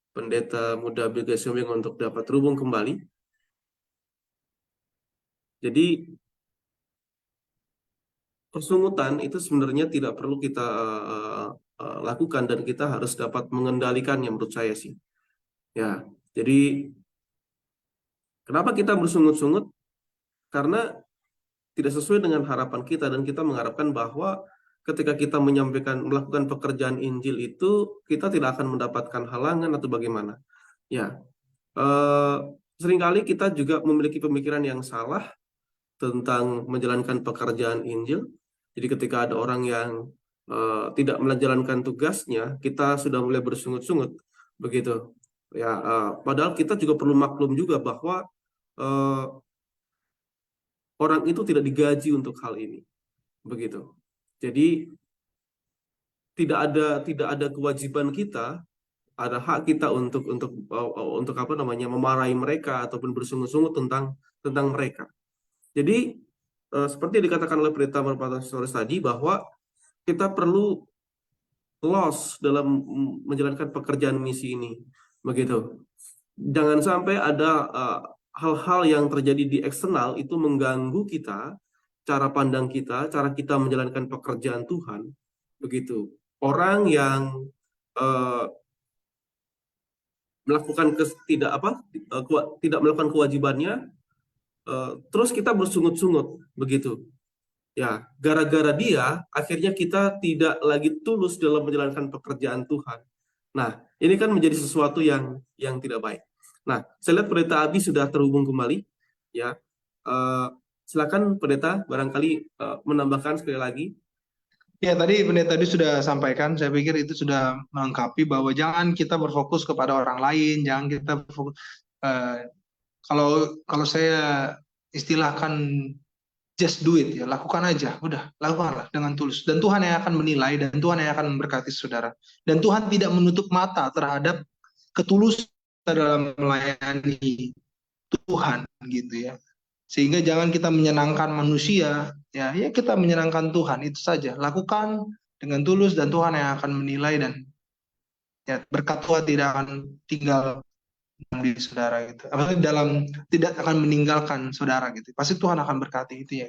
Pendeta Muda Abigail Siombing untuk dapat terhubung kembali. Jadi persungutan itu sebenarnya tidak perlu kita lakukan dan kita harus dapat mengendalikannya menurut saya sih. Ya, jadi kenapa kita bersungut-sungut? Karena tidak sesuai dengan harapan kita dan kita mengharapkan bahwa ketika kita melakukan pekerjaan Injil itu kita tidak akan mendapatkan halangan atau bagaimana. Ya, seringkali kita juga memiliki pemikiran yang salah tentang menjalankan pekerjaan Injil. Jadi ketika ada orang yang tidak menjalankan tugasnya, kita sudah mulai bersungut-sungut begitu. Ya, padahal kita juga perlu maklum juga bahwa orang itu tidak digaji untuk hal ini, begitu. Jadi tidak ada kewajiban kita, ada hak kita untuk apa namanya memarahi mereka ataupun bersungut-sungut tentang mereka. Jadi seperti dikatakan oleh Pendeta Marpatus tadi bahwa kita perlu loss dalam menjalankan pekerjaan misi ini, begitu. Jangan sampai ada hal-hal yang terjadi di eksternal itu mengganggu kita, cara pandang kita, cara kita menjalankan pekerjaan Tuhan, begitu. Orang yang melakukan tidak melakukan kewajibannya, terus kita bersungut-sungut, begitu. Ya, gara-gara dia, akhirnya kita tidak lagi tulus dalam menjalankan pekerjaan Tuhan. Nah, ini kan menjadi sesuatu yang tidak baik. Nah, saya lihat Pendeta Abi sudah terhubung kembali. Ya, silakan Pendeta, barangkali menambahkan sekali lagi. Ya, tadi pendeta tadi sudah sampaikan, saya pikir itu sudah melengkapi bahwa jangan kita berfokus kepada orang lain, jangan kita berfokus, kalau saya istilahkan just do it, ya, lakukan aja, udah, lakukanlah dengan tulus. Dan Tuhan yang akan menilai, dan Tuhan yang akan memberkati saudara. Dan Tuhan tidak menutup mata terhadap ketulusan dalam melayani Tuhan, gitu ya. Sehingga jangan kita menyenangkan manusia, ya kita menyenangkan Tuhan, itu saja. Lakukan dengan tulus dan Tuhan yang akan menilai, dan ya berkat Tuhan tidak akan tinggal di saudara gitu. Tidak akan meninggalkan saudara gitu. Pasti Tuhan akan berkati itu ya.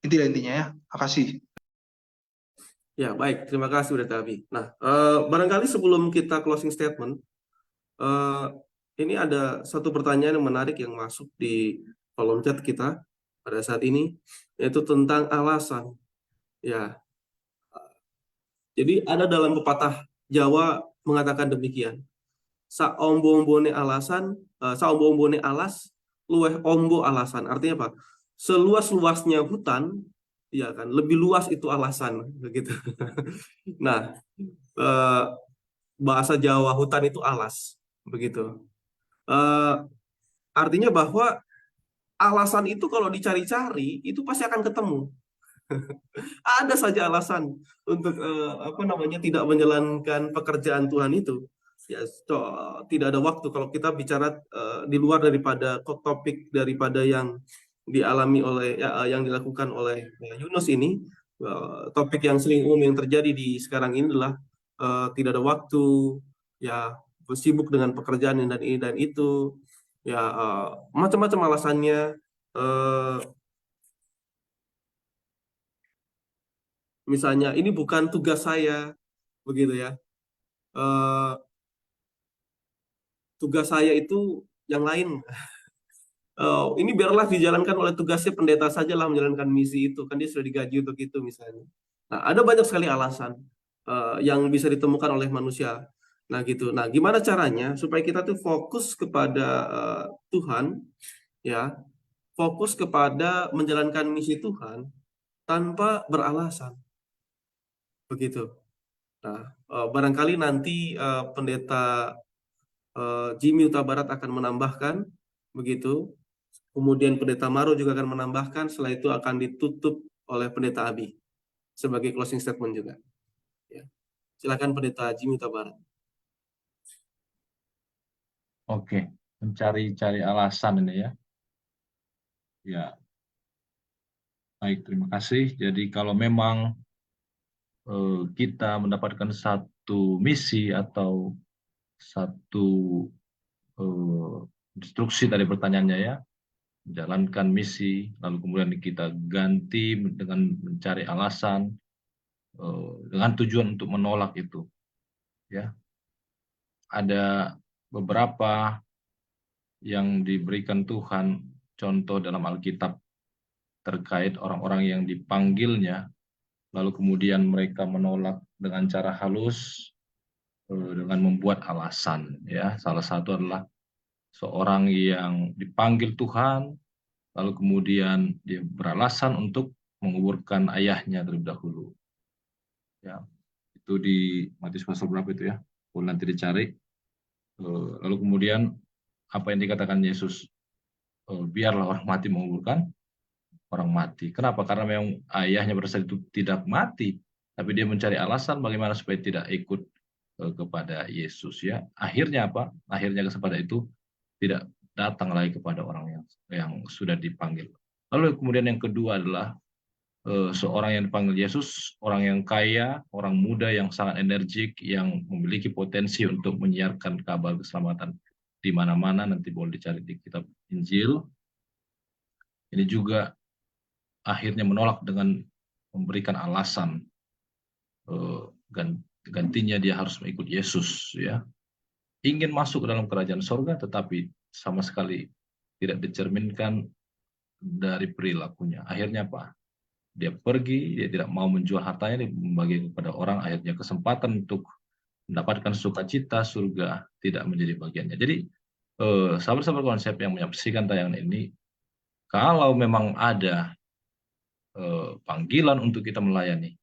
Itulah intinya ya. Makasih. Ya, baik. Terima kasih Pendeta Abi. Nah, barangkali sebelum kita closing statement, ini ada satu pertanyaan yang menarik yang masuk di kolom chat kita pada saat ini, yaitu tentang alasan. Ya, jadi ada dalam pepatah Jawa mengatakan demikian. Saombo-ombone alasan, saombo-ombone alas, luweh ombo alasan. Artinya apa? Seluas-luasnya hutan, ya kan, lebih luas itu alasan, begitu. Nah, eh, bahasa Jawa hutan itu alas, begitu. Eh, artinya bahwa alasan itu kalau dicari-cari itu pasti akan ketemu. Ada saja alasan untuk apa namanya tidak menjalankan pekerjaan Tuhan itu. Ya, tidak ada waktu kalau kita bicara di luar daripada topik daripada yang dialami oleh yang dilakukan oleh Yunus ini. Topik yang sering umum yang terjadi di sekarang ini adalah tidak ada waktu, ya sibuk dengan pekerjaan dan ini dan itu, ya macam-macam alasannya. eh, Misalnya ini bukan tugas saya, begitu ya. Eh, tugas saya itu yang lain. Ini biarlah dijalankan oleh tugasnya pendeta saja lah menjalankan misi itu, kan dia sudah digaji untuk itu misalnya. Nah, ada banyak sekali alasan yang bisa ditemukan oleh manusia. Nah, gitu. Nah, gimana caranya supaya kita tuh fokus kepada Tuhan, ya, fokus kepada menjalankan misi Tuhan tanpa beralasan, begitu. Nah, barangkali nanti pendeta Jimmy Huta Barat akan menambahkan, begitu. Kemudian pendeta Maro juga akan menambahkan, setelah itu akan ditutup oleh pendeta Abi sebagai closing statement juga. Ya. Silakan pendeta Jimmy Huta Barat. Oke, mencari-cari alasan ini ya. Ya, baik, terima kasih. Jadi kalau memang kita mendapatkan satu misi atau satu instruksi dari pertanyaannya ya, menjalankan misi, lalu kemudian kita ganti dengan mencari alasan dengan tujuan untuk menolak itu. Ya, ada beberapa yang diberikan Tuhan contoh dalam Alkitab terkait orang-orang yang dipanggilnya, lalu kemudian mereka menolak dengan cara halus dengan membuat alasan. Ya, salah satu adalah seorang yang dipanggil Tuhan, lalu kemudian dia beralasan untuk menguburkan ayahnya terlebih dahulu. Ya, itu di Matius pasal berapa itu ya? Boleh nanti dicari. Lalu kemudian apa yang dikatakan Yesus? Biarlah orang mati menguburkan orang mati. Kenapa? Karena memang ayahnya pada saat itu tidak mati, tapi dia mencari alasan bagaimana supaya tidak ikut kepada Yesus. Ya, akhirnya apa? Akhirnya kesempatan itu tidak datang lagi kepada orang yang sudah dipanggil. Lalu kemudian yang kedua adalah seorang yang dipanggil Yesus, orang yang kaya, orang muda yang sangat energik, yang memiliki potensi untuk menyiarkan kabar keselamatan di mana-mana. Nanti boleh dicari di kitab Injil. Ini juga akhirnya menolak dengan memberikan alasan gantinya dia harus mengikut Yesus, ya, ingin masuk ke dalam kerajaan sorga, tetapi sama sekali tidak dicerminkan dari perilakunya. Akhirnya apa? Dia pergi, dia tidak mau menjual hartanya, dia membagi kepada orang. Akhirnya kesempatan untuk mendapatkan sukacita surga tidak menjadi bagiannya. Jadi sahabat-sahabat konsep yang menyaksikan tayangan ini, kalau memang ada panggilan untuk kita melayani,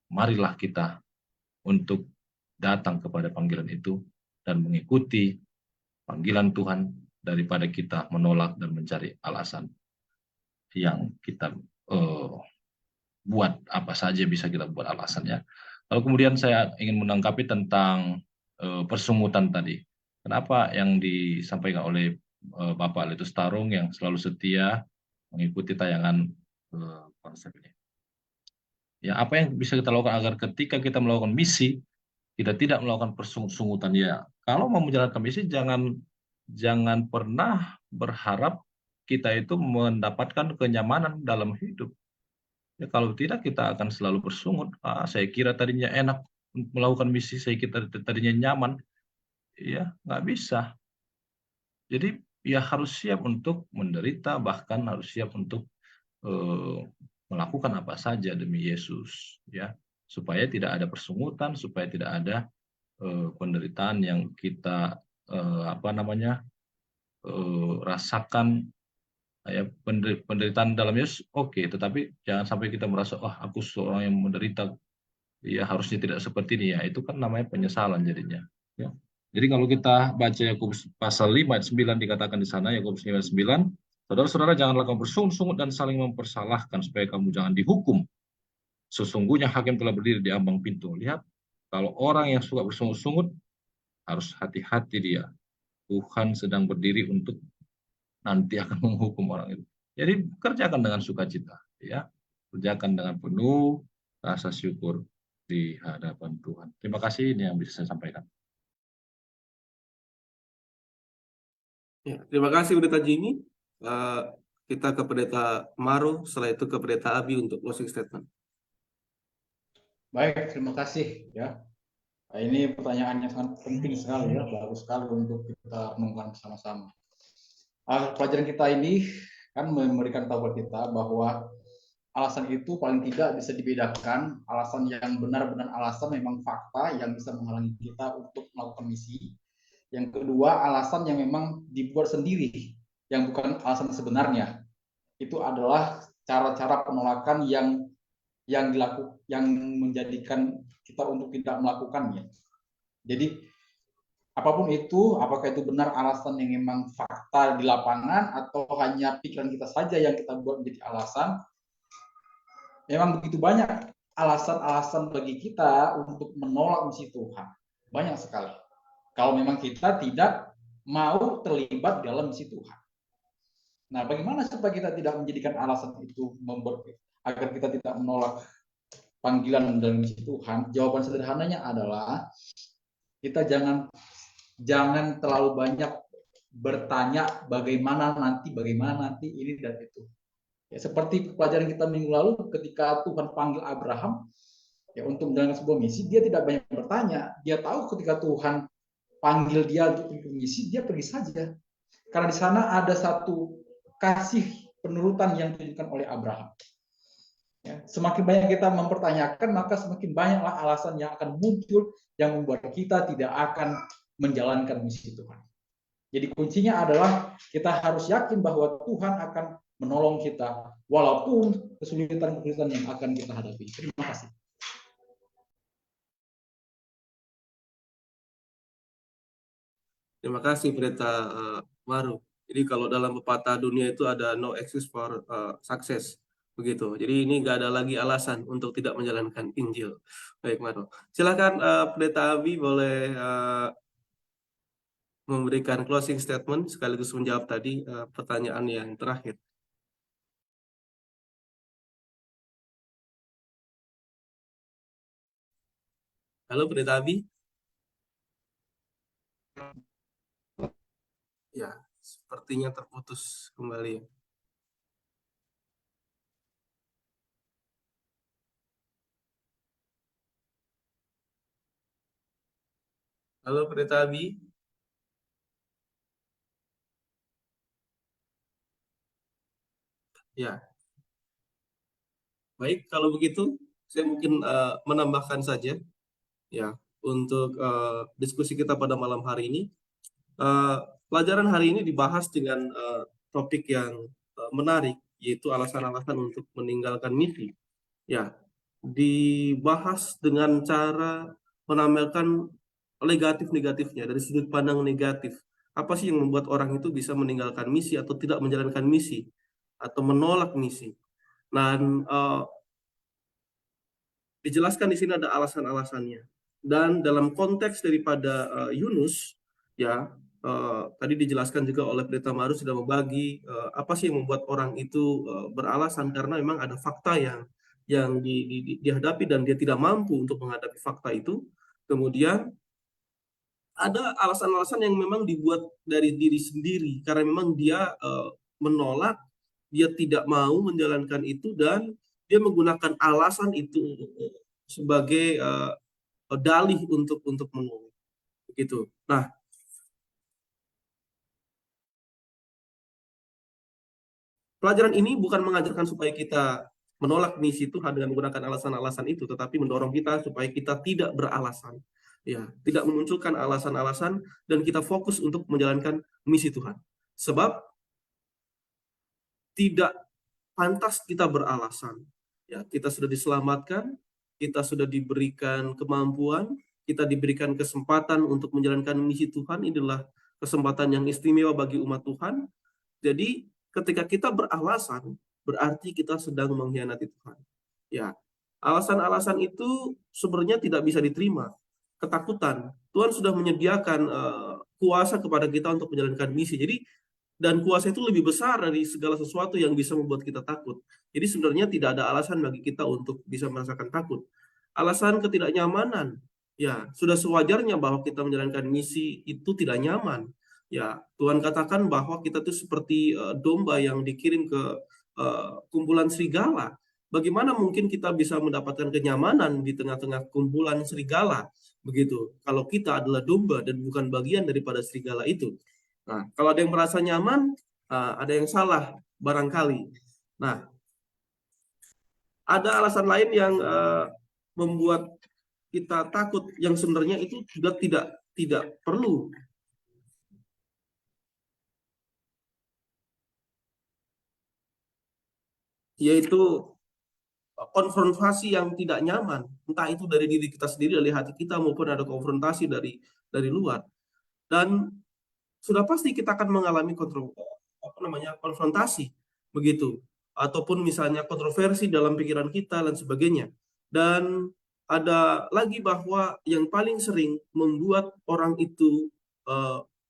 marilah kita untuk datang kepada panggilan itu dan mengikuti panggilan Tuhan daripada kita menolak dan mencari alasan yang kita buat. Apa saja bisa kita buat alasannya. Lalu kemudian saya ingin menanggapi tentang persungutan tadi. Kenapa yang disampaikan oleh Bapak Letus Tarung yang selalu setia mengikuti tayangan konsep ini. Ya, apa yang bisa kita lakukan agar ketika kita melakukan misi, kita tidak melakukan persungutan. Ya, kalau mau menjalankan misi, jangan pernah berharap kita itu mendapatkan kenyamanan dalam hidup. Ya, kalau tidak, kita akan selalu bersungut. Saya kira tadinya enak melakukan misi, saya kira tadinya nyaman. Ya, nggak bisa. Jadi ya harus siap untuk menderita, bahkan harus siap untuk melakukan apa saja demi Yesus, ya, supaya tidak ada persungutan, supaya tidak ada penderitaan yang kita rasakan, ya, penderitaan dalam Yesus, oke, tetapi jangan sampai kita merasa, aku seorang yang menderita, ya harusnya tidak seperti ini, ya itu kan namanya penyesalan jadinya, ya. Jadi kalau kita baca Yakobus pasal 5 ayat 9 dikatakan di sana, Yakobus 5 ayat 9, saudara-saudara janganlah kamu bersungut-sungut dan saling mempersalahkan supaya kamu jangan dihukum. Sesungguhnya hakim telah berdiri di ambang pintu. Lihat, kalau orang yang suka bersungut-sungut harus hati-hati dia. Tuhan sedang berdiri untuk nanti akan menghukum orang itu. Jadi kerjakan dengan sukacita, ya. Kerjakan dengan penuh rasa syukur di hadapan Tuhan. Terima kasih, ini yang bisa saya sampaikan. Ya, terima kasih Pendeta Jimmy. Kita ke Pendeta Maru, setelah itu ke Pendeta Abi untuk closing statement. Baik, terima kasih ya. Nah, ini pertanyaannya sangat penting sekali ya, bagus sekali untuk kita renungkan bersama-sama. Pelajaran kita ini kan memberikan tahu kita bahwa alasan itu paling tidak bisa dibedakan, alasan yang benar-benar alasan memang fakta yang bisa menghalangi kita untuk melakukan misi. Yang kedua, alasan yang memang dibuat sendiri, yang bukan alasan sebenarnya. Itu adalah cara-cara penolakan yang menjadikan kita untuk tidak melakukannya. Jadi apapun itu, apakah itu benar alasan yang memang fakta di lapangan atau hanya pikiran kita saja yang kita buat menjadi alasan, memang begitu banyak alasan-alasan bagi kita untuk menolak misi Tuhan. Banyak sekali. Kalau memang kita tidak mau terlibat dalam misi Tuhan. Nah, bagaimana supaya kita tidak menjadikan alasan itu membuat agar kita tidak menolak panggilan dalam misi Tuhan? Jawaban sederhananya adalah kita jangan terlalu banyak bertanya bagaimana nanti ini dan itu. Ya, seperti pelajaran kita minggu lalu ketika Tuhan panggil Abraham ya untuk menjalankan sebuah misi, dia tidak banyak bertanya. Dia tahu ketika Tuhan panggil dia untuk misi, dia pergi saja. Karena di sana ada satu kasih penurutan yang ditunjukkan oleh Abraham. Ya, semakin banyak kita mempertanyakan, maka semakin banyaklah alasan yang akan muncul yang membuat kita tidak akan menjalankan misi Tuhan. Jadi kuncinya adalah kita harus yakin bahwa Tuhan akan menolong kita walaupun kesulitan-kesulitan yang akan kita hadapi. Terima kasih. Terima kasih Pendeta Maru. Jadi kalau dalam pepatah dunia itu ada no excuse for success, begitu. Jadi ini nggak ada lagi alasan untuk tidak menjalankan Injil. Baik Maru. Silakan Pendeta Abi boleh memberikan closing statement sekaligus menjawab tadi pertanyaan yang terakhir. Halo Pendeta Abi. Ya, sepertinya terputus kembali. Halo Pendeta Abi. Ya. Baik, kalau begitu saya mungkin menambahkan saja ya untuk diskusi kita pada malam hari ini. Pelajaran hari ini dibahas dengan topik yang menarik, yaitu alasan-alasan untuk meninggalkan misi. Ya, dibahas dengan cara menampilkan negatif-negatifnya dari sudut pandang negatif. Apa sih yang membuat orang itu bisa meninggalkan misi atau tidak menjalankan misi atau menolak misi? Dan dijelaskan di sini ada alasan-alasannya. Dan dalam konteks daripada Yunus, ya tadi dijelaskan juga oleh Pendeta Maru sudah membagi apa sih yang membuat orang itu beralasan karena memang ada fakta yang dihadapi dan dia tidak mampu untuk menghadapi fakta itu. Kemudian ada alasan-alasan yang memang dibuat dari diri sendiri karena memang dia menolak, dia tidak mau menjalankan itu dan dia menggunakan alasan itu sebagai dalih untuk menolak. Begitu. Nah, pelajaran ini bukan mengajarkan supaya kita menolak misi Tuhan dengan menggunakan alasan-alasan itu, tetapi mendorong kita supaya kita tidak beralasan. Ya, tidak memunculkan alasan-alasan dan kita fokus untuk menjalankan misi Tuhan. Sebab tidak pantas kita beralasan. Ya, kita sudah diselamatkan, kita sudah diberikan kemampuan, kita diberikan kesempatan untuk menjalankan misi Tuhan. Inilah kesempatan yang istimewa bagi umat Tuhan. Jadi ketika kita beralasan, berarti kita sedang mengkhianati Tuhan. Ya, alasan-alasan itu sebenarnya tidak bisa diterima. Ketakutan. Tuhan sudah menyediakan kuasa kepada kita untuk menjalankan misi. Jadi dan kuasa itu lebih besar dari segala sesuatu yang bisa membuat kita takut. Jadi sebenarnya tidak ada alasan bagi kita untuk bisa merasakan takut. Alasan ketidaknyamanan, ya sudah sewajarnya bahwa kita menjalankan misi itu tidak nyaman. Ya, Tuhan katakan bahwa kita itu seperti domba yang dikirim ke kumpulan serigala. Bagaimana mungkin kita bisa mendapatkan kenyamanan di tengah-tengah kumpulan serigala? Begitu. Kalau kita adalah domba dan bukan bagian daripada serigala itu. Nah, kalau ada yang merasa nyaman, ada yang salah barangkali. Nah, ada alasan lain yang membuat kita takut yang sebenarnya itu juga tidak perlu. Yaitu konfrontasi yang tidak nyaman, entah itu dari diri kita sendiri, dari hati kita, maupun ada konfrontasi dari luar. Dan sudah pasti kita akan mengalami konfrontasi begitu, ataupun misalnya kontroversi dalam pikiran kita dan sebagainya. Dan ada lagi bahwa yang paling sering membuat orang itu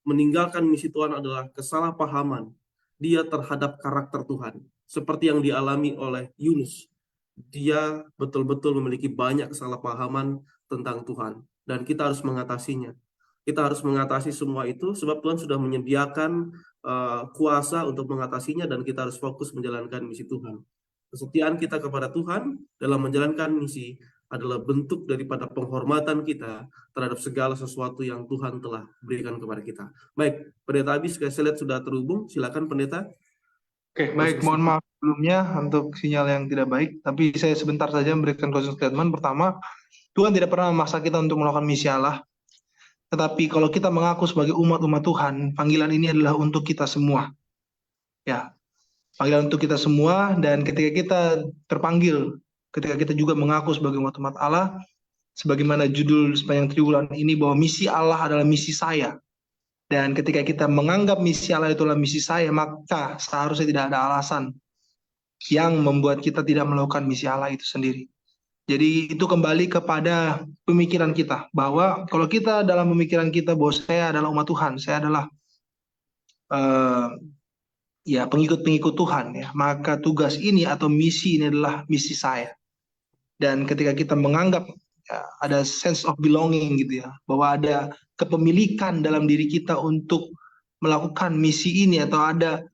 meninggalkan misi Tuhan adalah kesalahpahaman dia terhadap karakter Tuhan, seperti yang dialami oleh Yunus. Dia betul-betul memiliki banyak kesalahpahaman tentang Tuhan, dan kita harus mengatasinya. Kita harus mengatasi semua itu sebab Tuhan sudah menyediakan kuasa untuk mengatasinya, dan kita harus fokus menjalankan misi Tuhan. Kesetiaan kita kepada Tuhan dalam menjalankan misi adalah bentuk daripada penghormatan kita terhadap segala sesuatu yang Tuhan telah berikan kepada kita. Baik, Pendeta Abis, saya lihat sudah terhubung. Silakan Pendeta. Oke, baik. Mohon maaf sebelumnya untuk sinyal yang tidak baik, tapi saya sebentar saja memberikan closing statement. Pertama, Tuhan tidak pernah memaksa kita untuk melakukan misi Allah. Tetapi kalau kita mengaku sebagai umat-umat Tuhan, panggilan ini adalah untuk kita semua. Ya, panggilan untuk kita semua, dan ketika kita terpanggil, ketika kita juga mengaku sebagai umat-umat Allah, sebagaimana judul sepanjang triwulan ini bahwa misi Allah adalah misi saya. Dan ketika kita menganggap misi Allah itulah misi saya, maka seharusnya tidak ada alasan yang membuat kita tidak melakukan misi Allah itu sendiri. Jadi itu kembali kepada pemikiran kita, bahwa kalau kita dalam pemikiran kita bahwa saya adalah umat Tuhan, saya adalah ya pengikut-pengikut Tuhan, ya, maka tugas ini atau misi ini adalah misi saya. Dan ketika kita menganggap ya, ada sense of belonging gitu ya, bahwa ada kepemilikan dalam diri kita untuk melakukan misi ini, atau ada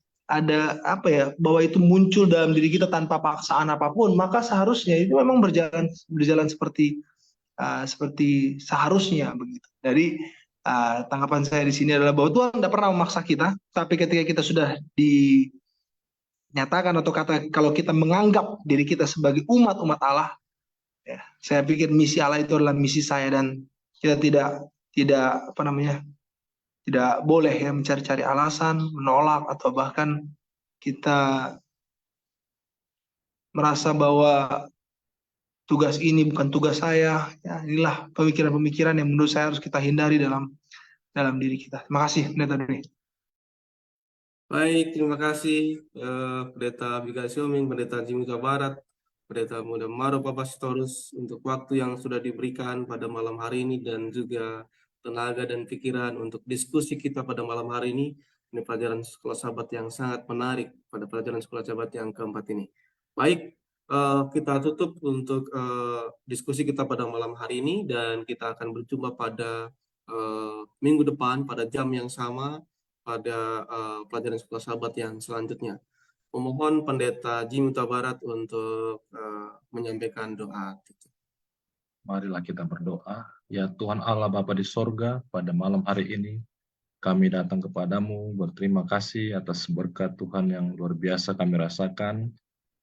apa ya, bahwa itu muncul dalam diri kita tanpa paksaan apapun, maka seharusnya itu memang berjalan seperti seharusnya begitu. Jadi tanggapan saya di sini adalah bahwa Tuhan tidak pernah memaksa kita, tapi ketika kita sudah dinyatakan atau kalau kita menganggap diri kita sebagai umat Allah, ya, saya pikir misi Allah itu adalah misi saya, dan kita tidak boleh ya mencari-cari alasan, menolak, atau bahkan kita merasa bahwa tugas ini bukan tugas saya. Ya, inilah pemikiran-pemikiran yang menurut saya harus kita hindari dalam diri kita. Terima kasih, Pendeta Doni. Baik, terima kasih Pendeta Abigail Sioming, Pendeta Jimmy Barat, Pendeta Muda Maro Papasitorus untuk waktu yang sudah diberikan pada malam hari ini, dan juga tenaga dan pikiran untuk diskusi kita pada malam hari ini. Ini pelajaran sekolah sahabat yang sangat menarik pada pelajaran sekolah sahabat yang keempat ini. Baik, kita tutup untuk diskusi kita pada malam hari ini, dan kita akan berjumpa pada minggu depan pada jam yang sama pada pelajaran sekolah sahabat yang selanjutnya. Memohon Pendeta Jimmy Barat untuk menyampaikan doa. Marilah kita berdoa. Ya Tuhan Allah Bapa di sorga, pada malam hari ini kami datang kepadamu berterima kasih atas berkat Tuhan yang luar biasa kami rasakan,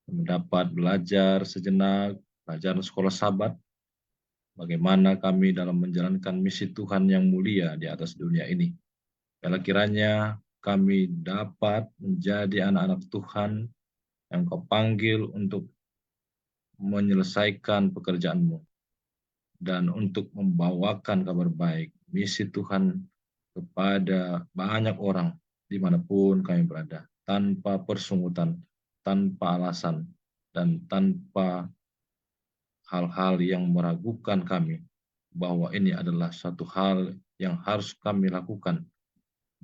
mendapat belajar sejenak, pelajaran sekolah Sabat, bagaimana kami dalam menjalankan misi Tuhan yang mulia di atas dunia ini. Bila kiranya kami dapat menjadi anak-anak Tuhan yang Kau panggil untuk menyelesaikan pekerjaan-Mu dan untuk membawakan kabar baik, misi Tuhan kepada banyak orang dimanapun kami berada, tanpa persungutan, tanpa alasan, dan tanpa hal-hal yang meragukan kami bahwa ini adalah satu hal yang harus kami lakukan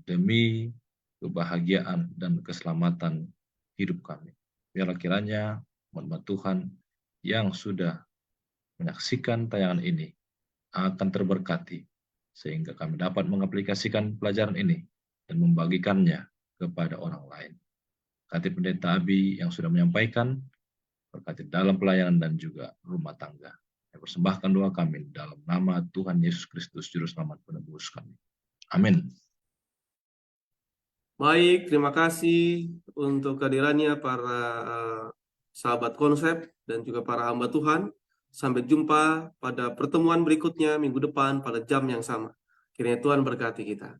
demi kebahagiaan dan keselamatan hidup kami. Biarlah kiranya umat Tuhan yang sudah menyaksikan tayangan ini akan terberkati, sehingga kami dapat mengaplikasikan pelajaran ini dan membagikannya kepada orang lain. Berkati Pendeta Abi yang sudah menyampaikan, berkati dalam pelayanan dan juga rumah tangga. Kami persembahkan doa kami dalam nama Tuhan Yesus Kristus, Juru Selamat penebus kami. Amin. Baik, terima kasih untuk kehadirannya para sahabat konsep dan juga para hamba Tuhan. Sampai jumpa pada pertemuan berikutnya minggu depan pada jam yang sama. Kiranya Tuhan berkati kita.